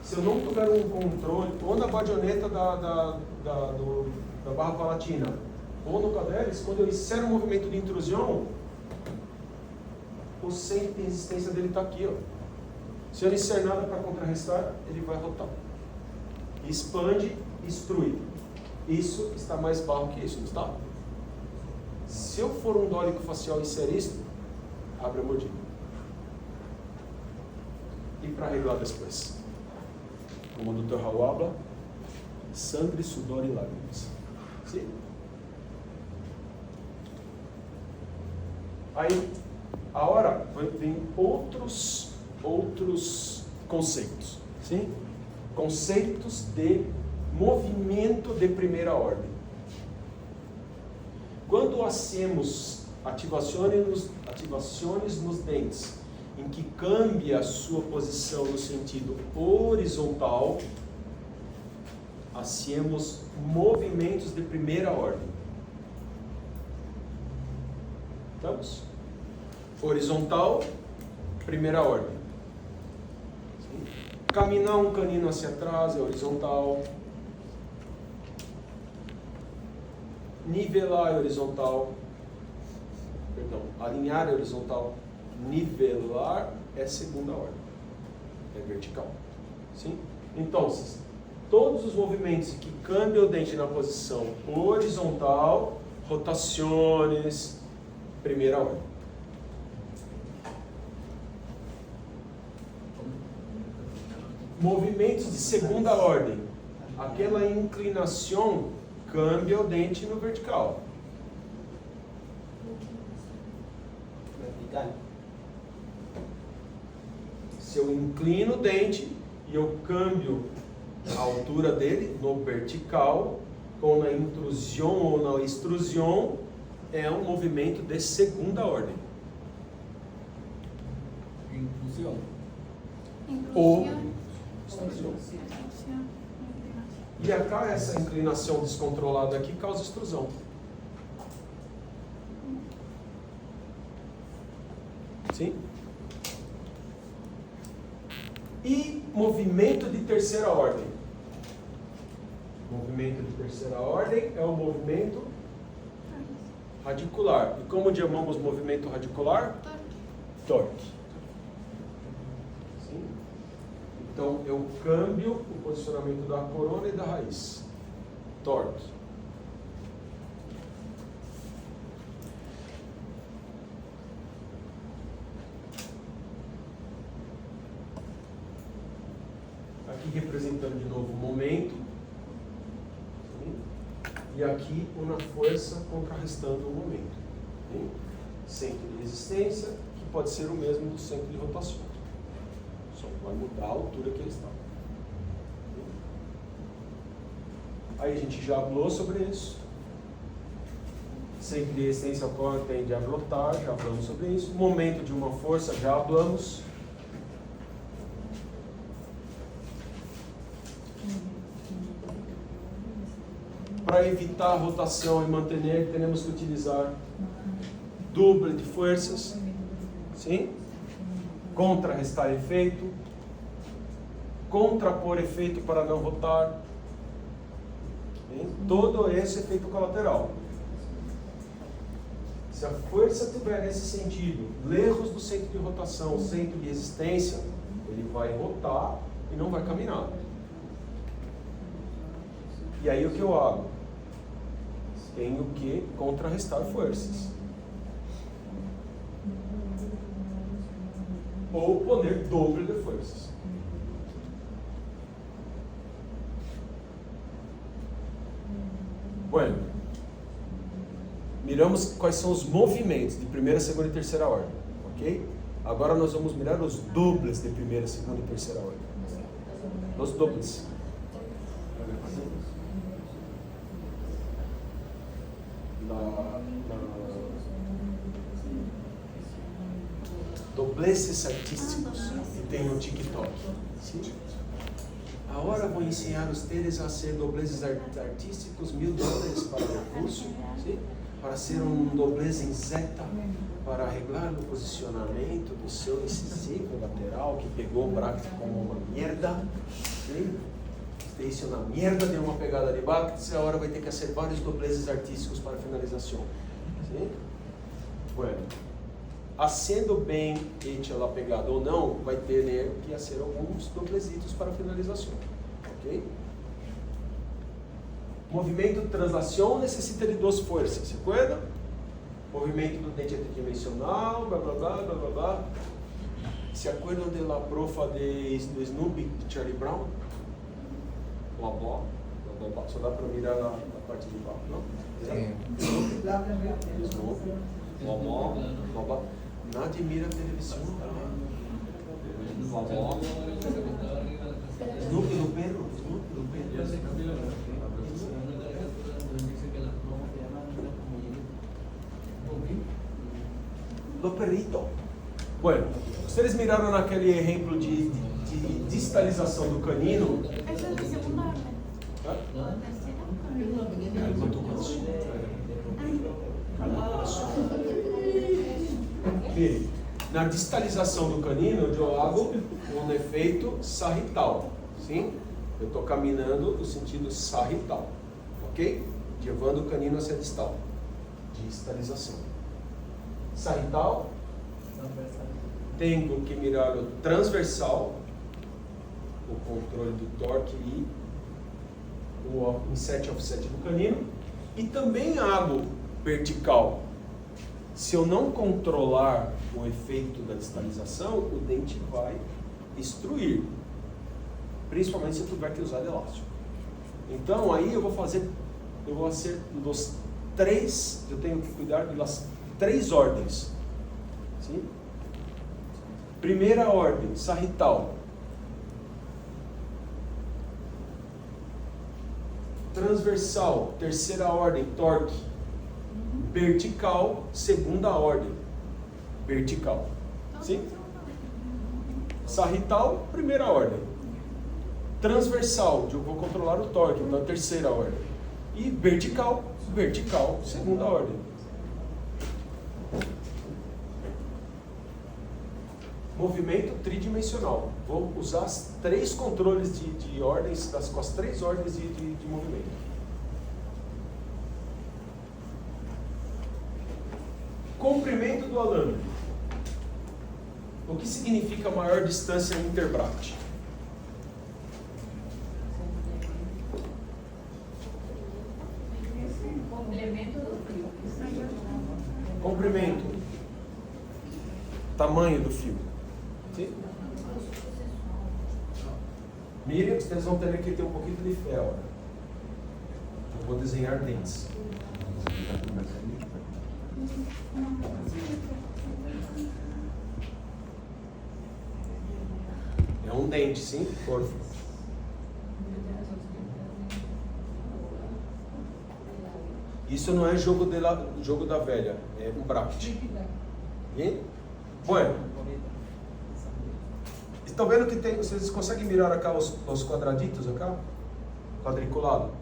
Se eu não tiver um controle, ou na baioneta da barra palatina, ou no caderes, quando eu insero um movimento de intrusão, o centro de resistência dele está aqui. Ó. Se eu não inserir nada para contrarrestar, ele vai rotar. Expande, extrui. Isso está mais barro que isso, não está? Se eu for um dólico facial inserir isso, abre a mordida. E para arreglar depois? Como o Dr. Raul habla, sangue, sudor e lágrimas. Sim? Aí, agora vem outros conceitos. Sim? Conceitos de movimento de primeira ordem. Quando hacemos ativações nos dentes, em que cambia a sua posição no sentido horizontal, hacemos movimentos de primeira ordem. Estamos? Horizontal, primeira ordem. Sim? Caminhar um canino hacia atrás é horizontal. Nivelar é horizontal. Perdão, alinhar é horizontal. Nivelar é segunda ordem. É vertical. Sim? Então, todos os movimentos que cambiam o dente na posição horizontal rotações, primeira ordem. Movimentos de segunda ordem. Aquela inclinação cambia o dente no vertical. Vertical. Se eu inclino o dente e eu cambio a altura dele no vertical, com a intrusão ou na extrusão, é um movimento de segunda ordem. Inclusão. Ou Extrusão. E acá essa inclinação descontrolada aqui causa extrusão. Sim? E movimento de terceira ordem. Movimento de terceira ordem é o movimento radicular. E como chamamos movimento radicular? Torque. Sim? Então eu cambio o posicionamento da corona e da raiz. Torque. Aqui representando de novo o momento. Sim? E aqui uma força contrarrestando o momento. Sim? Centro de resistência, que pode ser o mesmo do centro de rotação. Só vai mudar a altura que ele está. Aí a gente já falou sobre isso. Centro de resistência tende a brotar, já falamos sobre isso. Momento de uma força, já falamos. Para evitar a rotação e manter, temos que utilizar dupla de forças, sim? Contrarrestar efeito, contrapor efeito para não rotar, sim? Todo esse efeito colateral. Se a força estiver nesse sentido, lejos do centro de rotação, centro de resistência, ele vai rotar e não vai caminhar. E aí o que eu hago? Tenho que contrarrestar forças. Ou poner dobro de forças. Bueno, miramos quais são os movimentos de primeira, segunda e terceira ordem, ok? Agora nós vamos mirar os dobles de primeira, segunda e terceira ordem. Os dobles. Dobleces artísticos que tem no TikTok. ¿Sí? Agora vou ensinar vocês a ser dobleces artísticos, $1000 para o curso, ¿sí? Para ser doblez em Z, para arreglar o posicionamento do seu incisivo lateral que pegou o bracket como uma merda. ¿Sí? Você hizo uma merda, deu uma pegada de bracket, agora vai ter que fazer vários dobleces artísticos para finalização. ¿Sí? Bueno. Sendo bem hecha a pegada ou não, vai ter que fazer alguns doblezitos para finalização, ok? Movimento de translação necessita de duas forças, se acuerda? Movimento do dente tridimensional, blá blá blá blá blá blá. Se acuerdam de la profa do Snoopy de Charlie Brown? Blá blá blá blá, só dá para mirar a parte de baixo, não? Snoopy, blá blá blá. Nadie mira televisão. Snoopy do perro. Do perrito. Bueno, vocês miraram naquele exemplo de distalização do canino? Eso es de segunda orden. ¿Ah? Mire, na distalização do canino, eu hago um efeito sarrital, sim? Eu estou caminhando no sentido sarrital, ok? Levando o canino hacia distal. Distalização. Sarrital, tenho que mirar o transversal, o controle do torque e o inset offset do canino, e também hago vertical. Se eu não controlar o efeito da distalização, o dente vai destruir. Principalmente se eu tiver que usar elástico. Então aí eu vou fazer dos 3, eu tenho que cuidar das 3 ordens. Sim? Primeira ordem, sarrital. Transversal, terceira ordem, torque. Vertical, segunda ordem. Vertical. Sim? Sarrital, primeira ordem. Transversal, eu vou controlar o torque, então terceira ordem. E vertical, segunda ordem. Movimento tridimensional. Vou usar as 3 controles de ordens, com as 3 ordens de movimento. Comprimento do alambre. O que significa maior distância interbract? Complemento do fio. Comprimento. Tamanho do fio. Sim? Mirem, vocês vão ter que ter um pouquinho de fé agora. Eu vou desenhar dentes. É um dente, sim? Corpo. Isso não é jogo da velha, é um bracket. Bien? Bueno. Estão vendo que tem, vocês conseguem mirar acá os quadraditos acá? Quadriculado.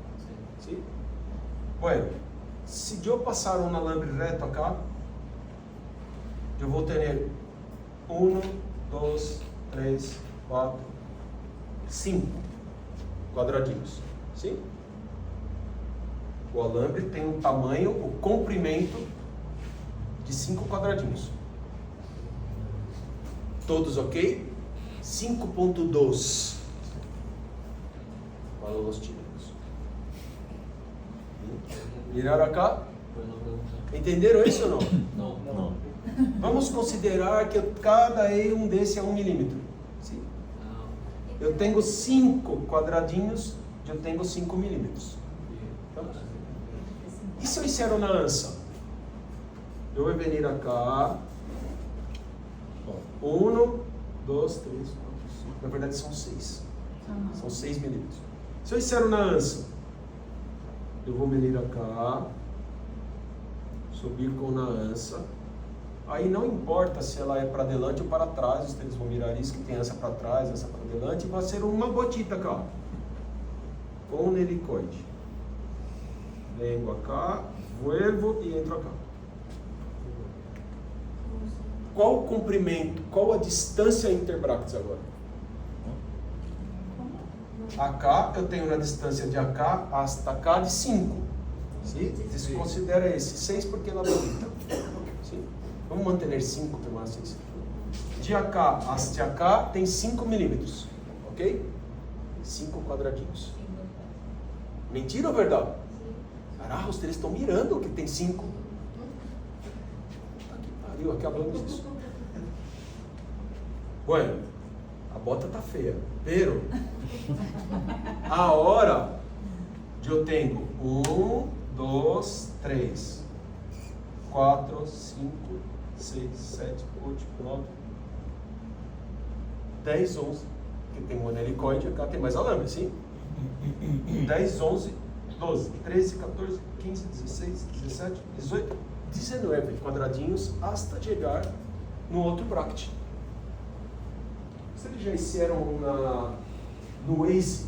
Sim? Bueno, se eu passar um alambre reto acá, eu vou ter 1, 2, 3, 4, 5 quadradinhos. Sim? O alambre tem um tamanho, o comprimento de 5 quadradinhos. Todos ok? 5.2 para os títulos. Miraram acá? Entenderam isso ou não? Não. Vamos considerar que cada um desse é 1 milímetro. Sim? Eu tenho 5 quadradinhos, eu tenho 5 milímetros. E se eu fizer uma ança? Eu vou vir acá. 1, 2, 3, 4, 5. Na verdade são 6. São 6 milímetros. Se eu fizer uma ança, eu vou venir acá, subir com uma ança. Aí não importa se ela é para delante ou para trás, eles vão mirar isso, que tem essa para trás, essa para delante, e vai ser uma gotita acá, com um helicoide. Venho acá, vuelvo e entro acá. Qual o comprimento, qual a distância interbractes agora? Acá eu tenho uma distância de acá hasta cá de 5. Você considera esse 6 porque ela é bonita. Sim? Vamos manter 5 para mais 6. De acá hasta acá tem 5 milímetros. Ok? 5 quadradinhos. Mentira ou verdade? Caraca, os três estão mirando que tem 5. Aqui acabamos isso. Bueno, a bota tá feia. Pero a hora eu tenho 1, 2, 3, 4, 5, 6, 7, 8, 9, 10, 11. Aqui tem um helicoide, cá tem mais alambre, sim? 10, 11, 12, 13, 14, 15, 16, 17, 18, 19 quadradinhos hasta chegar no outro bracket. Vocês já fizeram no Waze,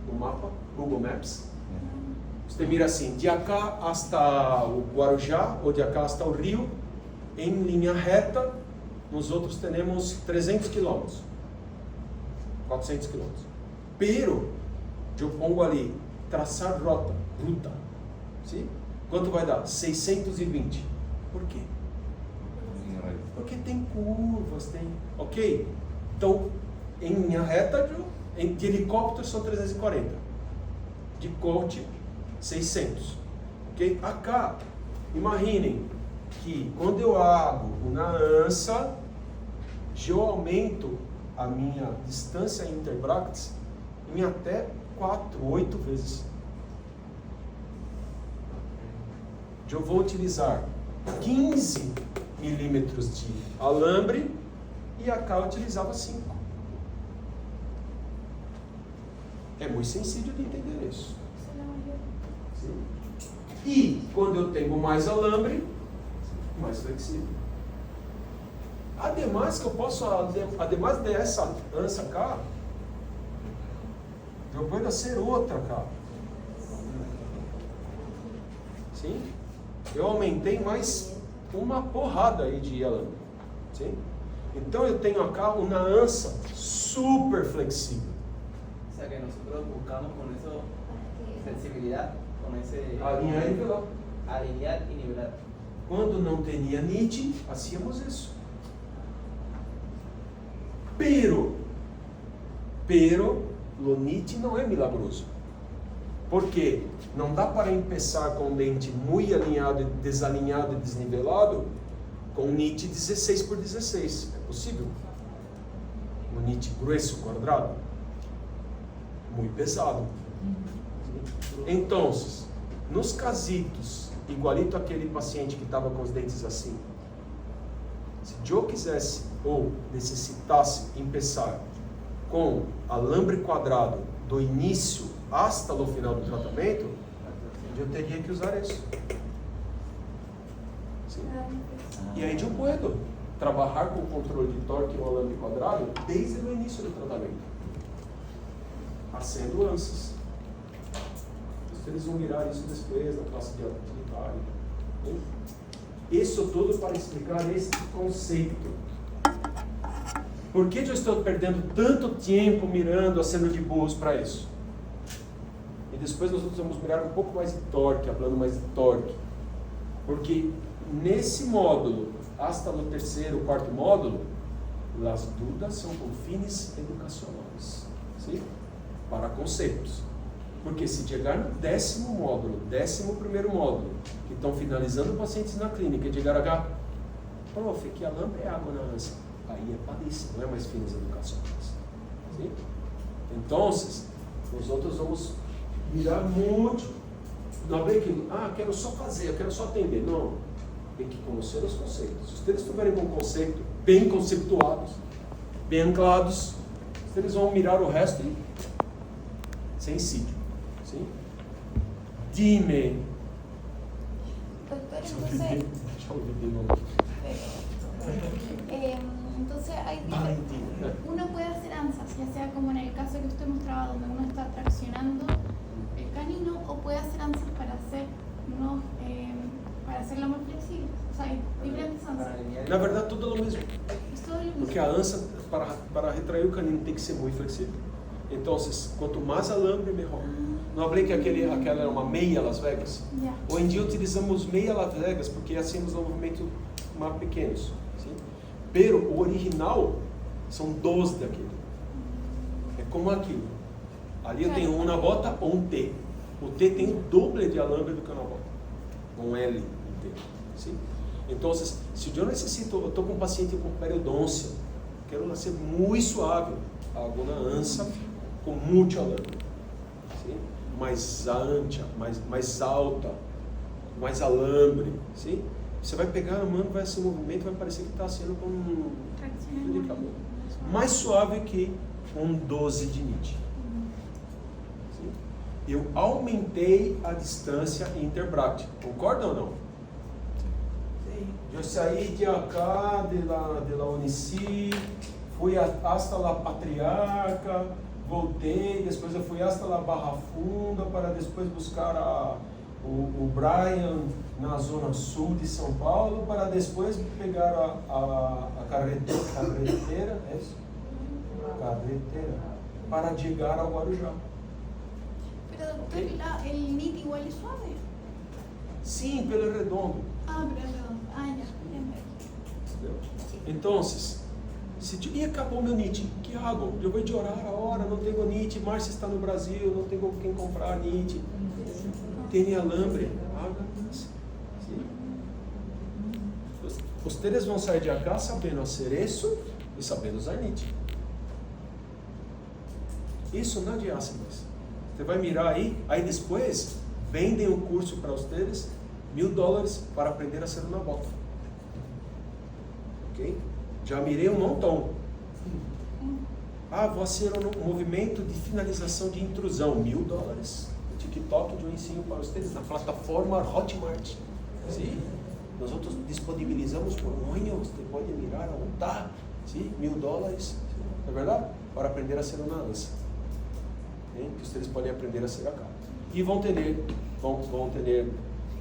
no mapa, Google Maps? Você mira assim, de acá hasta o Guarujá, ou de acá hasta o Rio, em linha reta, nós outros temos 300 quilômetros, 400 quilômetros. Pero, eu pongo ali, traçar ruta, sim? Quanto vai dar? 620. Por quê? Porque tem curvas, tem... Ok? Então, em linha reta, de helicóptero são 340. De coach, 600. Ok? Acá, imaginem que quando eu hago uma ansa, eu aumento a minha distância interbracts em até 8 vezes. Eu vou utilizar 15 milímetros de alambre e acá eu utilizava 5. É muito sencillo de entender isso. Sim. E quando eu tenho mais alambre, mais flexível. Ademais que eu posso, ademais dessa ansa cá, eu posso ser outra cá. Sim? Eu aumentei mais uma porrada aí de alambre. Sim? Então eu tenho acá uma ansa super flexível. O sea que nosotros buscamos con eso flexibilidad, con ese Alinhar e nivelar. alinear y nivelar. Quando não tinha NIT, hacíamos isso. Pero, o NIT não é milagroso. Porque não dá para começar com um dente muito alinhado, desalinhado e desnivelado com NIT 16 por 16. É possível? Um NIT grueso, quadrado, muito pesado. Então, nos casitos, igualito aquele paciente que estava com os dentes assim, se eu quisesse ou necessitasse começar com alambre quadrado do início hasta o final do tratamento, eu teria que usar isso. Sim. E aí eu posso trabalhar com o controle de torque no alambre quadrado desde o início do tratamento, fazendo ansas. Eles vão virar isso depois na classe de utilitário. Isso tudo para explicar esse conceito. Por que eu estou perdendo tanto tempo mirando a cena de burros para isso? E depois nós vamos mirar um pouco mais de torque, falando mais de torque. Porque nesse módulo, hasta no terceiro, quarto módulo, as dúvidas são com fins educacionais, sim? Para conceitos. Porque se chegar no 10º módulo, 11º módulo, que estão finalizando pacientes na clínica, e chegar a prof, que alambre é água na ansa, aí é palícia, não é mais fins educacionais. Sim? Então, nós outros vamos mirar muito, não é que, quero só fazer, eu quero só atender. Não, tem que conhecer os conceitos. Se vocês estiverem com um conceito bem conceituados, bem anclados, vocês vão mirar o resto sem sítio. ¿Sí? Dime. Doctor, entonces hay uno puede hacer ansas, ya sea como en el caso que usted mostraba, donde uno está traccionando el canino, o puede hacer ansas para hacerlo más flexible. O sea, hay diferentes ansas. Na verdade, tudo é o mesmo. Porque a ansa, para retrair o canino, tem que ser muito flexível. Então, quanto mais alambre, melhor. Não falei que aquela era uma meia Las Vegas? Yeah. Hoje em dia utilizamos meia Las Vegas porque assim os movimentos mais pequenos. Sim? Pero o original são 12 daquele. É como aquilo. Ali eu tenho uma bota ou um T. O T tem o doble de alambre do que uma bota. Um L inteiro. Sim? Então, se eu necessito, eu estou com um paciente com periodôncia, quero ser muito suave, hago uma ansa com muito alambre. Sim? Mais ancha, mais alta, mais alambre, sim? Você vai pegar a mão, vai ser movimento, vai parecer que está sendo com um de cabelo. Mais suave que um 12 de NIT. Sim? Eu aumentei a distância interbract. Concorda ou não? Sim. Eu saí de acá, de la Unici, fui hasta la Patriarca, voltei, depois eu fui hasta la Barra Funda para depois buscar o Brian na zona sul de São Paulo, para depois pegar a carretera, é isso? Carretera, para chegar ao Guarujá. Pero doctor, el NIT igual es suave. Sim, pelo redondo. Pero es redondo. Ya. Entendeu? Então, e acabou meu NIT, que hago? Eu vou chorar a hora, não tenho NIT, Márcia está no Brasil, não tenho quem comprar NIT. Tem alambre, haga. Vocês vão sair de acá sabendo fazer isso e sabendo usar Nietzsche. Isso nadie hace mais. Você vai mirar aí depois vendem um curso para vocês, $1.000 para aprender a ser uma bota. Ok? Já mirei um montão. Vou fazer um movimento de finalização de intrusão, $1.000. O TikTok eu ensino para vocês na plataforma Hotmart. Sim? Nós disponibilizamos por um ano, você pode mirar a vontade. Sim? $1.000. Não é verdade? Para aprender a ser uma dança. Que vocês podem aprender a ser acá. E vão ter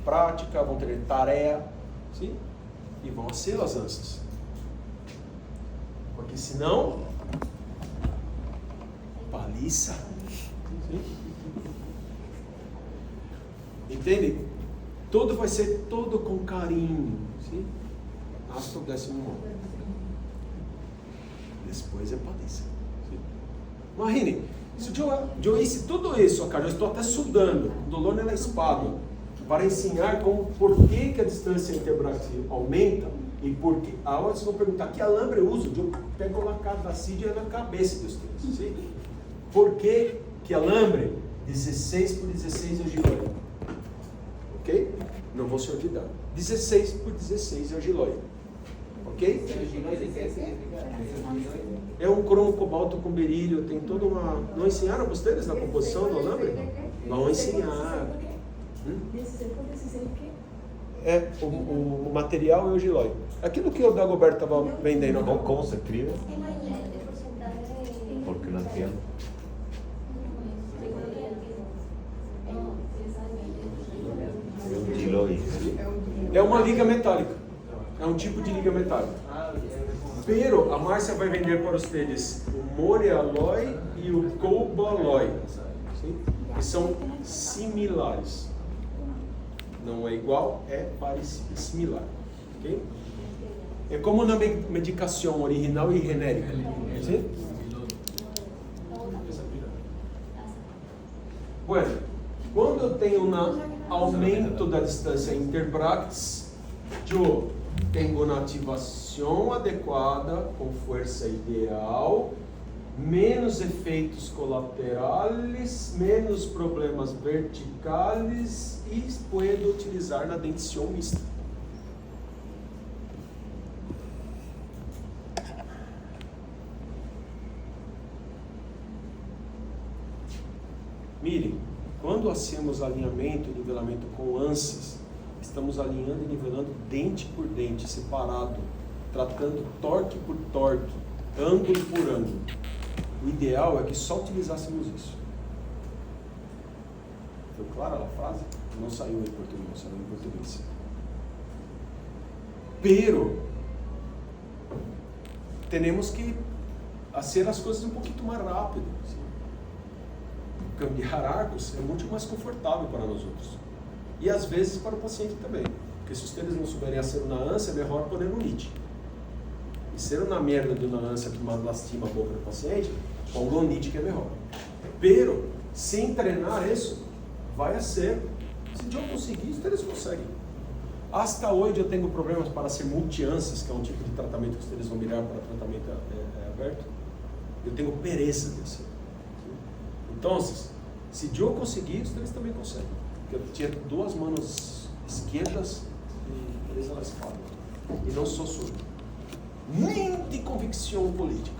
prática, vão ter tarefa, sim? E vão ser as danças. Porque senão, paliça. Sim? Entende? Tudo vai ser todo com carinho, sim? Hasta o 10º ano. Depois é paliça. Sim? Imagine. Se eu hice tudo isso, cara, eu estou até sudando, o dolor na espalda, para ensinar por que a distância interbraquial aumenta e por que. Agora vocês vão perguntar, que alambre eu uso? Eu pego na cadacídia na cabeça de vocês. Sim? Por que alambre 16 por 16 é o gilóide? Ok? Não vou se olvidar. 16 por 16 é o gilóide. Ok? É um cromo cobalto com berílio, tem toda uma... Não ensinaram para vocês na composição do alambre? Não ensinaram. 16 por 16 o quê? O material é o gilóide. Aquilo que o Dagoberto estava vendendo agora. ¿Cómo se escribe? Porque no entiendo. É uma liga metálica. É um tipo de liga metálica. Pero a Márcia vai vender para vocês o Morealloy e o Cobaloy, que são similares. Não é igual, é parecido, é similar. Okay? É como uma medicação original e genérica. Sim? Bueno, quando eu tenho um aumento da distância interbractes, eu tenho uma ativação adequada, com força ideal, menos efeitos colaterais, menos problemas verticais e puedo utilizar na dentição mista. Mirem, quando hacemos alinhamento e nivelamento com ânsias, estamos alinhando e nivelando dente por dente, separado, tratando torque por torque, ângulo por ângulo. O ideal é que só utilizássemos isso. Foi clara a frase? Não saiu em português, saiu em português. Pero, temos que fazer as coisas um pouquinho mais rápido. Assim. Cambiar arcos é muito mais confortável para nós outros. E às vezes para o paciente também. Porque se vocês não souberem hacer uma ânsia, é melhor poner um NIT. E ser uma merda de uma ânsia que lastima a boca do paciente, ponga um NIT que é melhor. Pero, sem treinar isso, vai ser. Se eu conseguir, vocês conseguem. Hasta hoje eu tenho problemas para ser multi-ânsias, que é um tipo de tratamento que vocês vão virar para tratamento aberto. Eu tenho pereza de hacer. Então, se eu conseguir, vocês também conseguem. Porque eu tinha 2 mãos esquerdas e 3 na espada. E não sou surdo. Nem de convicção política.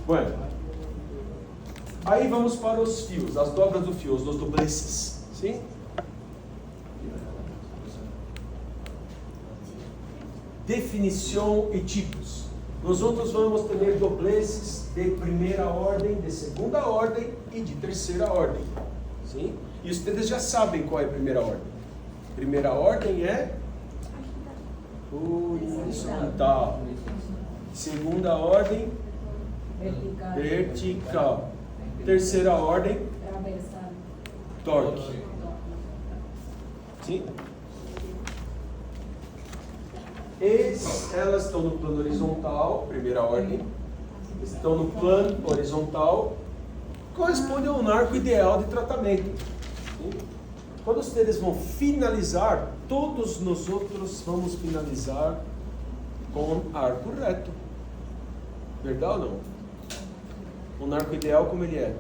Bueno. Aí vamos para os fios, as dobras do fio, os dobleces. Sim? Definição e tipos. Nós outros vamos ter dobleces de primeira ordem, de segunda ordem e de terceira ordem. Sim? E vocês já sabem qual é a primeira ordem. Primeira ordem é horizontal. Segunda ordem, vertical. Terceira ordem, torque. Sim? Elas estão no plano horizontal, primeira ordem. Estão no plano horizontal. Corresponde a um arco ideal de tratamento. Sim? Quando vocês vão finalizar, todos nós outros vamos finalizar com arco reto. Verdade ou não? Um arco ideal como ele é?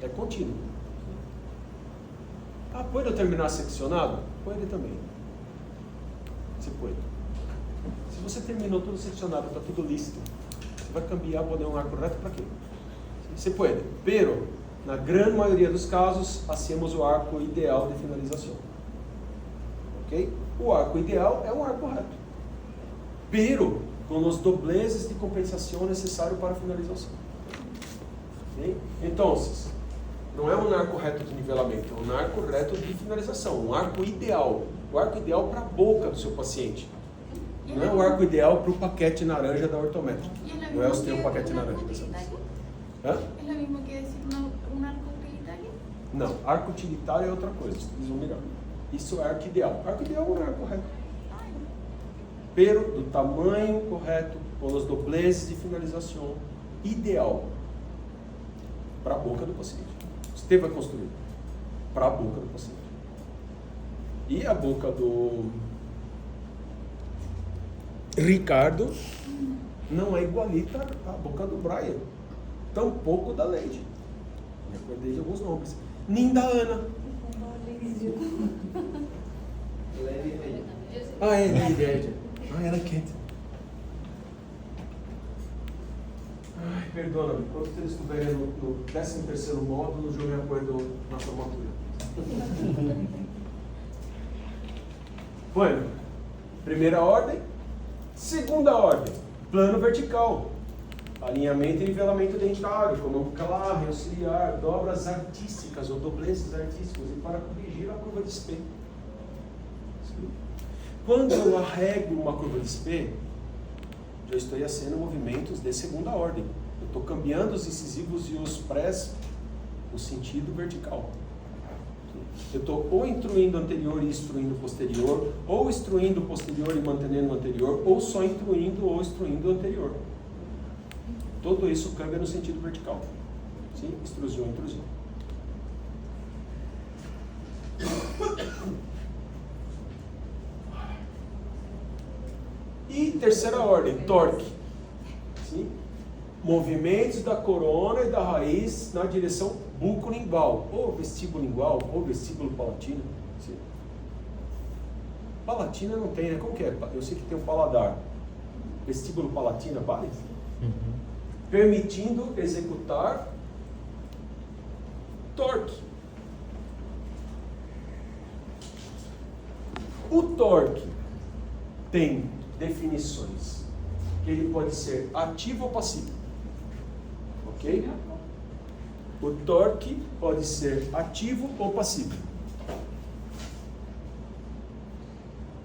É contínuo. Ah, pode eu terminar seccionado? Pode também. Você pode. Se você terminou tudo seccionado, está tudo listo, você vai cambiar, poder um arco reto para quê? Você pode. Pero, na grande maioria dos casos, hacemos o arco ideal de finalização. Ok? O arco ideal é um arco reto. Pero, com os dobleces de compensação necessários para a finalização. Ok? Então, não é um arco reto de nivelamento, é um arco reto de finalização, um arco ideal. O arco ideal para a boca do seu paciente. Não é o arco ideal para o paquete naranja da ortométrica. Não é você ter um paquete naranja. ¿Es lo mismo que decir un arco utilitario? Não, arco utilitário é outra coisa, vocês vão mirar. Isso é arco ideal. Arco ideal é um arco reto. Pero do tamanho correto, com os dobleces de finalização ideal para a boca do paciente. Você vai construir para a boca do paciente. E a boca do Ricardo não é igualita à boca do Brian, tampouco da Lady. Me acordei de alguns nomes. Nem da Ana. Ah, é, Lady. Ah, ela é quente. Ai, perdona-me. Quando vocês estiverem no 13º módulo, eu me acordo na formatura. Bueno, primeira ordem. Segunda ordem, plano vertical. Alinhamento e nivelamento dentário, como clave, auxiliar, dobras artísticas ou dobleces artísticos e para corrigir a curva de Spee. Quando eu arrego uma curva de Spee, já estou fazendo movimentos de segunda ordem. Eu estou cambiando os incisivos e os prés no sentido vertical. Eu estou ou instruindo anterior e instruindo posterior, ou instruindo posterior e mantendo o anterior, ou só instruindo ou instruindo o anterior. Tudo isso cambia no sentido vertical. Sim? Extrusão, intrusão. E terceira ordem, torque. Sim? Movimentos da corona e da raiz na direção bucolingual, ou vestíbulo-lingual, ou vestíbulo palatino. Sim. Palatina não tem, né? Como que é? Eu sei que tem um paladar. Vestíbulo palatina, vale? Permitindo executar torque. O torque tem definições que ele pode ser ativo ou passivo. Ok? O torque pode ser ativo ou passivo.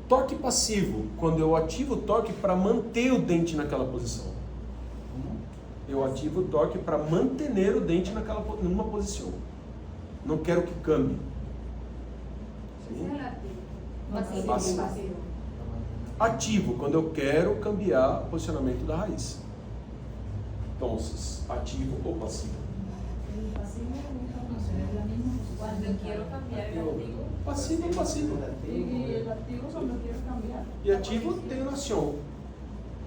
Torque passivo, quando eu ativo o torque para manter o dente naquela posição. Eu ativo o torque para manter o dente numa posição. Não quero que cambie. Sim? Passivo. Ativo, quando eu quero cambiar o posicionamento da raiz. Então, ativo ou passivo? Cuando quiero cambiar el activo. Passivo ou passivo? Y el activo cuando quiero cambiar. E ativo tem ação.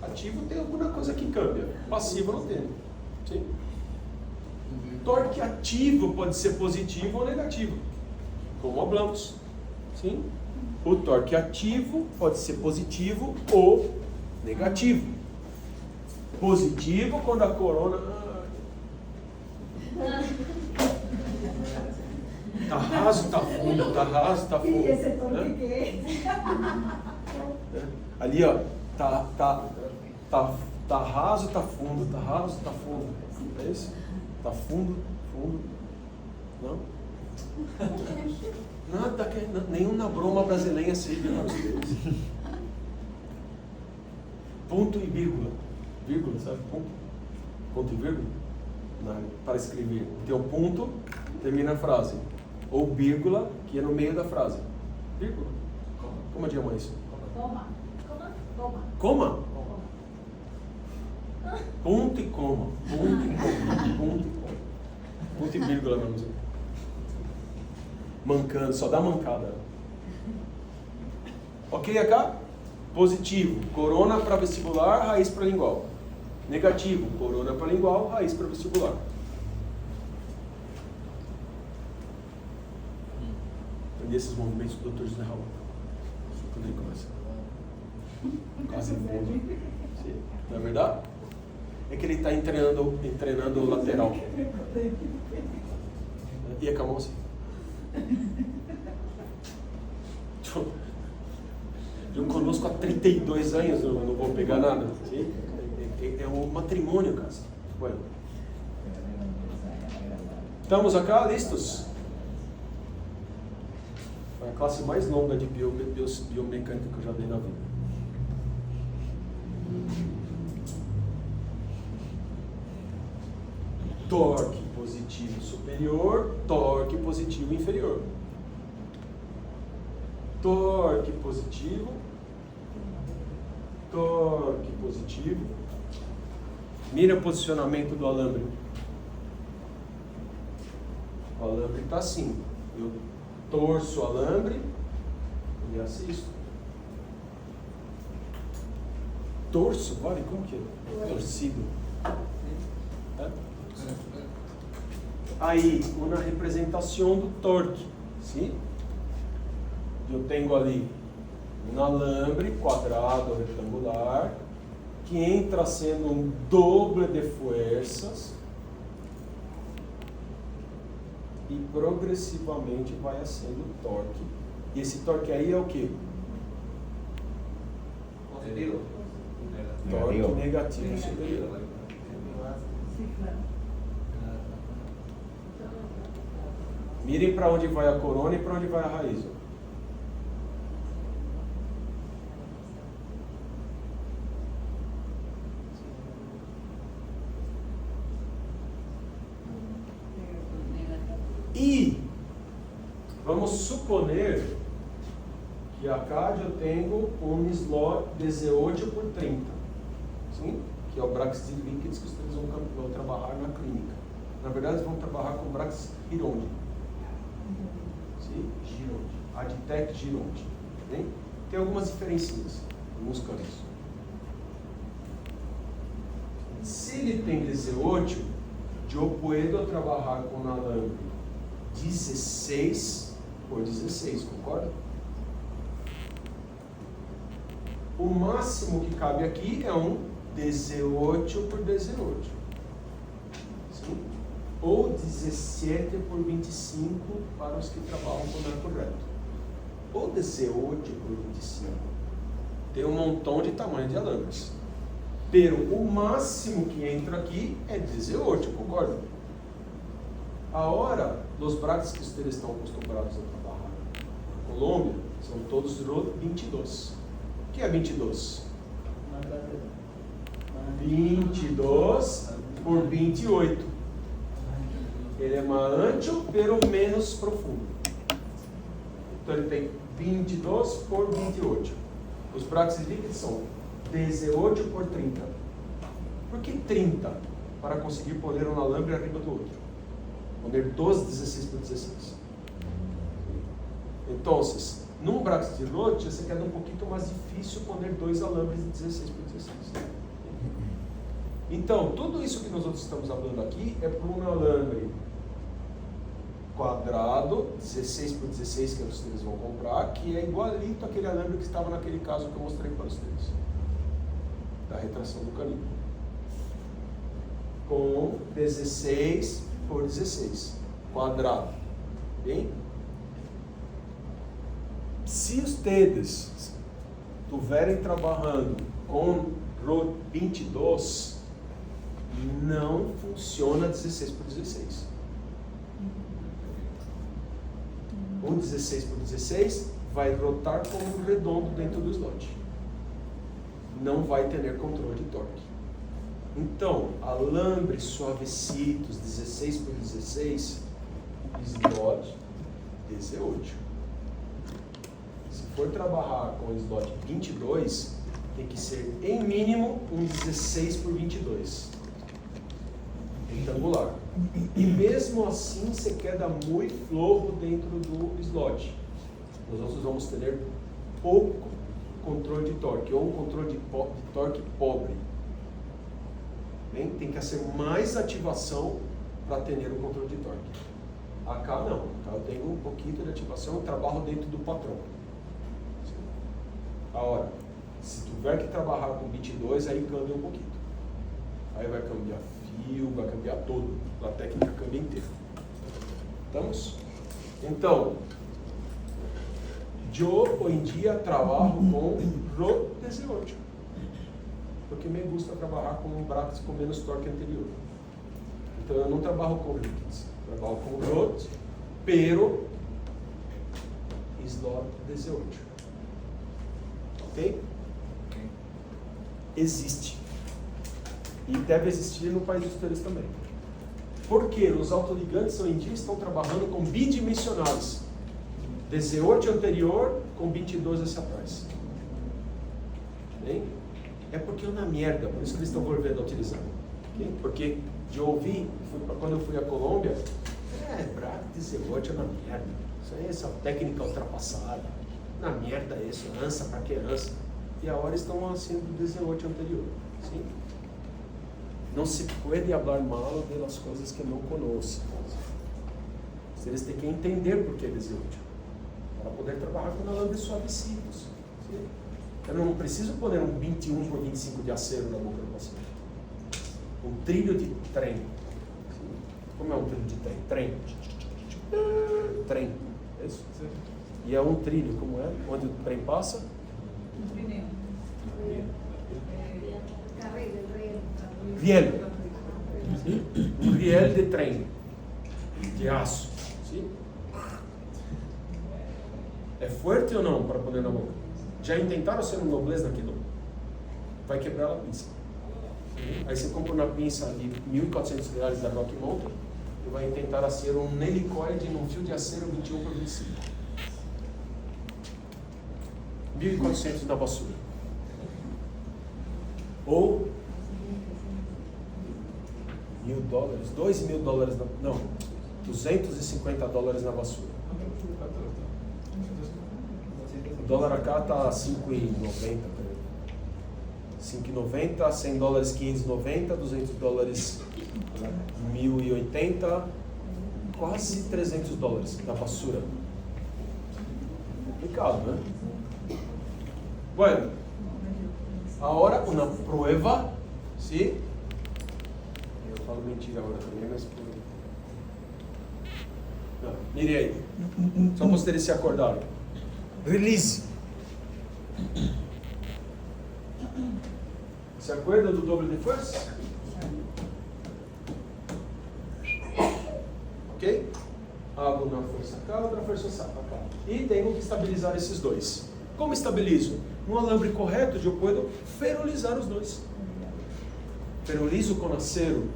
Ativo tem alguma coisa que cambia. Passivo não tem. Sim? Torque ativo pode ser positivo ou negativo, como hablamos. Sim? O torque ativo pode ser positivo ou negativo. Positivo quando a corona tá raso, tá fundo, tá raso, tá fundo. E esse torque que é? Ali, ó, tá raso, tá fundo, tá raso, tá fundo. É isso? Tá fundo, fundo. Não? Nada, nenhuma broma brasileira serve para vocês. Ponto e vírgula. Vírgula, sabe? Ponto e vírgula. Para escrever. Tem um ponto, termina a frase. Ou vírgula, que é no meio da frase. Vírgula. Como chama isso? Coma. Coma? Ponto e coma. Ponto e coma. Ponto e coma. Ponto e vírgula, vamos dizer. mancando, só dá mancada. Ok, AK? Positivo, corona para vestibular, raiz para lingual. Negativo, corona para lingual, raiz para vestibular. Entendi esses movimentos do Dr. José Raul. Quando ele começa. Quase mundo. Não é verdade? É que ele está treinando o lateral. E a mão assim. Eu conosco há 32 anos, eu não vou pegar nada. Sim? É um matrimônio, cara. Bueno. Estamos acá, listos? Foi a classe mais longa de biomecânica que eu já dei na vida. Torque positivo superior, torque positivo inferior. Torque positivo, torque positivo. Mira o posicionamento do alambre. O alambre está assim. Eu torço o alambre e assisto. Torço, vale? Como que é? Torcido. É? Aí, uma representação do torque. Sim? Eu tenho ali um alambre quadrado retangular que entra sendo um doble de forças e progressivamente vai acendo o torque. E esse torque aí é o quê? Positivo. Torque negativo superior. Mirem para onde vai a corona e para onde vai a raiz. E vamos suponer que acá eu tenho um slot 18 por 30, sim? Que é o Braxton-Vickers que vocês vão trabalhar na clínica. Na verdade, vão trabalhar com Brax-Gironde. Sim? Gironde. Adtec Gironde. Tem algumas diferencinhas, alguns casos. Se ele tem 18, eu posso trabalhar com um alambre 16 por 16, concorda? O máximo que cabe aqui é um 18 por 18. Sim? Ou 17 por 25 para os que trabalham com o arco reto. Ou 18 por 25. Tem um montão de tamanho de alambres. Pero o máximo que entra aqui é 18, concorda? Agora, os braços que vocês estão acostumados a trabalhar na Colômbia são todos 22. O que é 22? 22 por 28. Ele é mais ancho, pero menos profundo. Então ele tem 22 por 28. Os braços líquidos são 18 por 30. Por que 30? Para conseguir poner um alambre arriba do outro. Poner 16 por 16. Então, num braço de lote, você quer um pouquinho mais difícil poner dois alambres de 16 por 16. Então, tudo isso que nós estamos falando aqui é por um alambre quadrado, 16 por 16 que vocês vão comprar, que é igualito àquele alambre que estava naquele caso que eu mostrei para vocês, da retração do canino. Com 16 por 16, quadrado. Bem? Se vocês estiverem trabalhando com ROD 22, não funciona 16 por 16. Um 16 por 16 vai rotar como um redondo dentro do slot. Não vai ter controle de torque. Então, alambres suavecitos 16 por 16, slot 18. Se for trabalhar com slot 22, tem que ser em mínimo um 16 por 22. retangular. E mesmo assim se queda muito flojo dentro do slot. Nós vamos ter pouco controle de torque, ou um controle de torque pobre. Bem, tem que ser mais ativação para ter o controle de torque. Acá não, acá eu tenho um pouquinho de ativação e trabalho dentro do patrão. Agora, se tiver que trabalhar com 22, aí cambia um pouquinho. Aí vai cambiar fio, vai cambiar tudo, a técnica cambia inteira. Estamos? Então, eu hoje em dia trabalho com RO 18, porque me gusta trabalhar com brackets com menos torque anterior. Então eu não trabalho com liquids, trabalho com RO, pero slot 18. Ok? Existe. E deve existir no país dos ustedes também. Porque os autoligantes hoje em dia estão trabalhando com bidimensionais. 18 anterior com 22 hacia atrás. Bem? É porque é uma merda, por isso que eles estão voltando a utilizar. Okay? Porque eu ouvi, quando eu fui à Colômbia, bracket 18 é uma merda. Isso aí é essa técnica ultrapassada. Na merda isso, ansa para que ansa. E agora estão sendo 18 anterior. Sim? Não se pode falar mal das coisas que não conhecem. Vocês têm que entender por que 18. Para poder trabalhar com alambres suavecitos. Sim? Eu não preciso pôr um 21 por 25 de acero na boca do paciente. Um trilho de trem. Como é um trilho de trem? Trem. É isso? E é um trilho, como é? Onde o trem passa? Um trineo. Riel. Um riel de trem. De aço. Sim? É forte ou não para poner na boca? Já tentaram ser um noblesse naquilo? Vai quebrar a pinça. Aí você compra uma pinça de R$1.400 da Rocky Mountain e vai tentar ser um helicoide num fio de acero 21 por 25. 1.400 na vassoura. Ou $1.000, $2.000 não, $250 na vassoura. O dólar acá está 5,90. 5,90, $100, 590, $200, 1.080, quase $300 da basura. Complicado, né? Bueno, agora uma prova, sim? Eu falo mentira agora também, mas não, mire aí, só para vocês se acordarem. Release. Se acorda do dobro de força? Ok? Abro uma força cá, outra força cá. E tenho que estabilizar esses dois. Como estabilizo? No alambre correto, eu posso ferrolizar os dois. Ferrolizo com acero,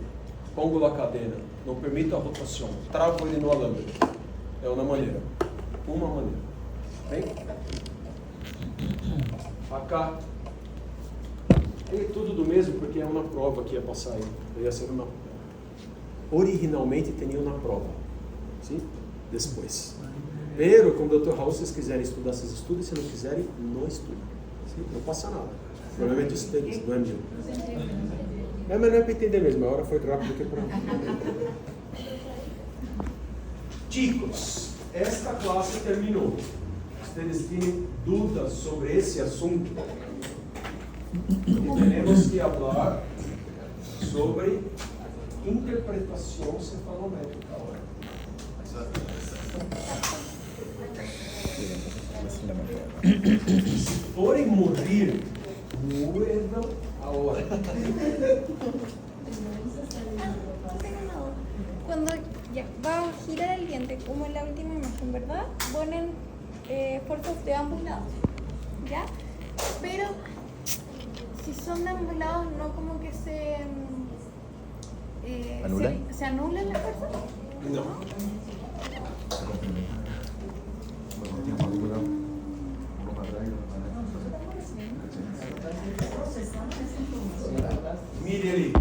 pongo a cadena, não permito a rotação, travo ele no alambre. É uma maneira. Uma maneira. Bem? Acá. É tudo do mesmo, porque é uma prova que ia passar aí. Ia ser uma... Originalmente tinha uma prova. Sim? Depois. Pero, como o Dr. Raul, se vocês quiserem estudar, vocês estudem. Se não quiserem, não estudem. Sim? Não passa nada. Provavelmente os deles, não é meu. Mas não é para entender mesmo. A hora foi rápido que para... Chicos, esta classe terminou. Vocês têm dúvidas sobre esse assunto? Temos que falar sobre interpretação cefalométrica agora. Se forem morrer, morram agora. Cuando ya va a girar el diente, como en la última imagen, ¿verdad? Ponen fuerzas de ambos lados, ¿ya? Pero si son de ambos lados, no como que se anulan las fuerzas. No. Mire ali.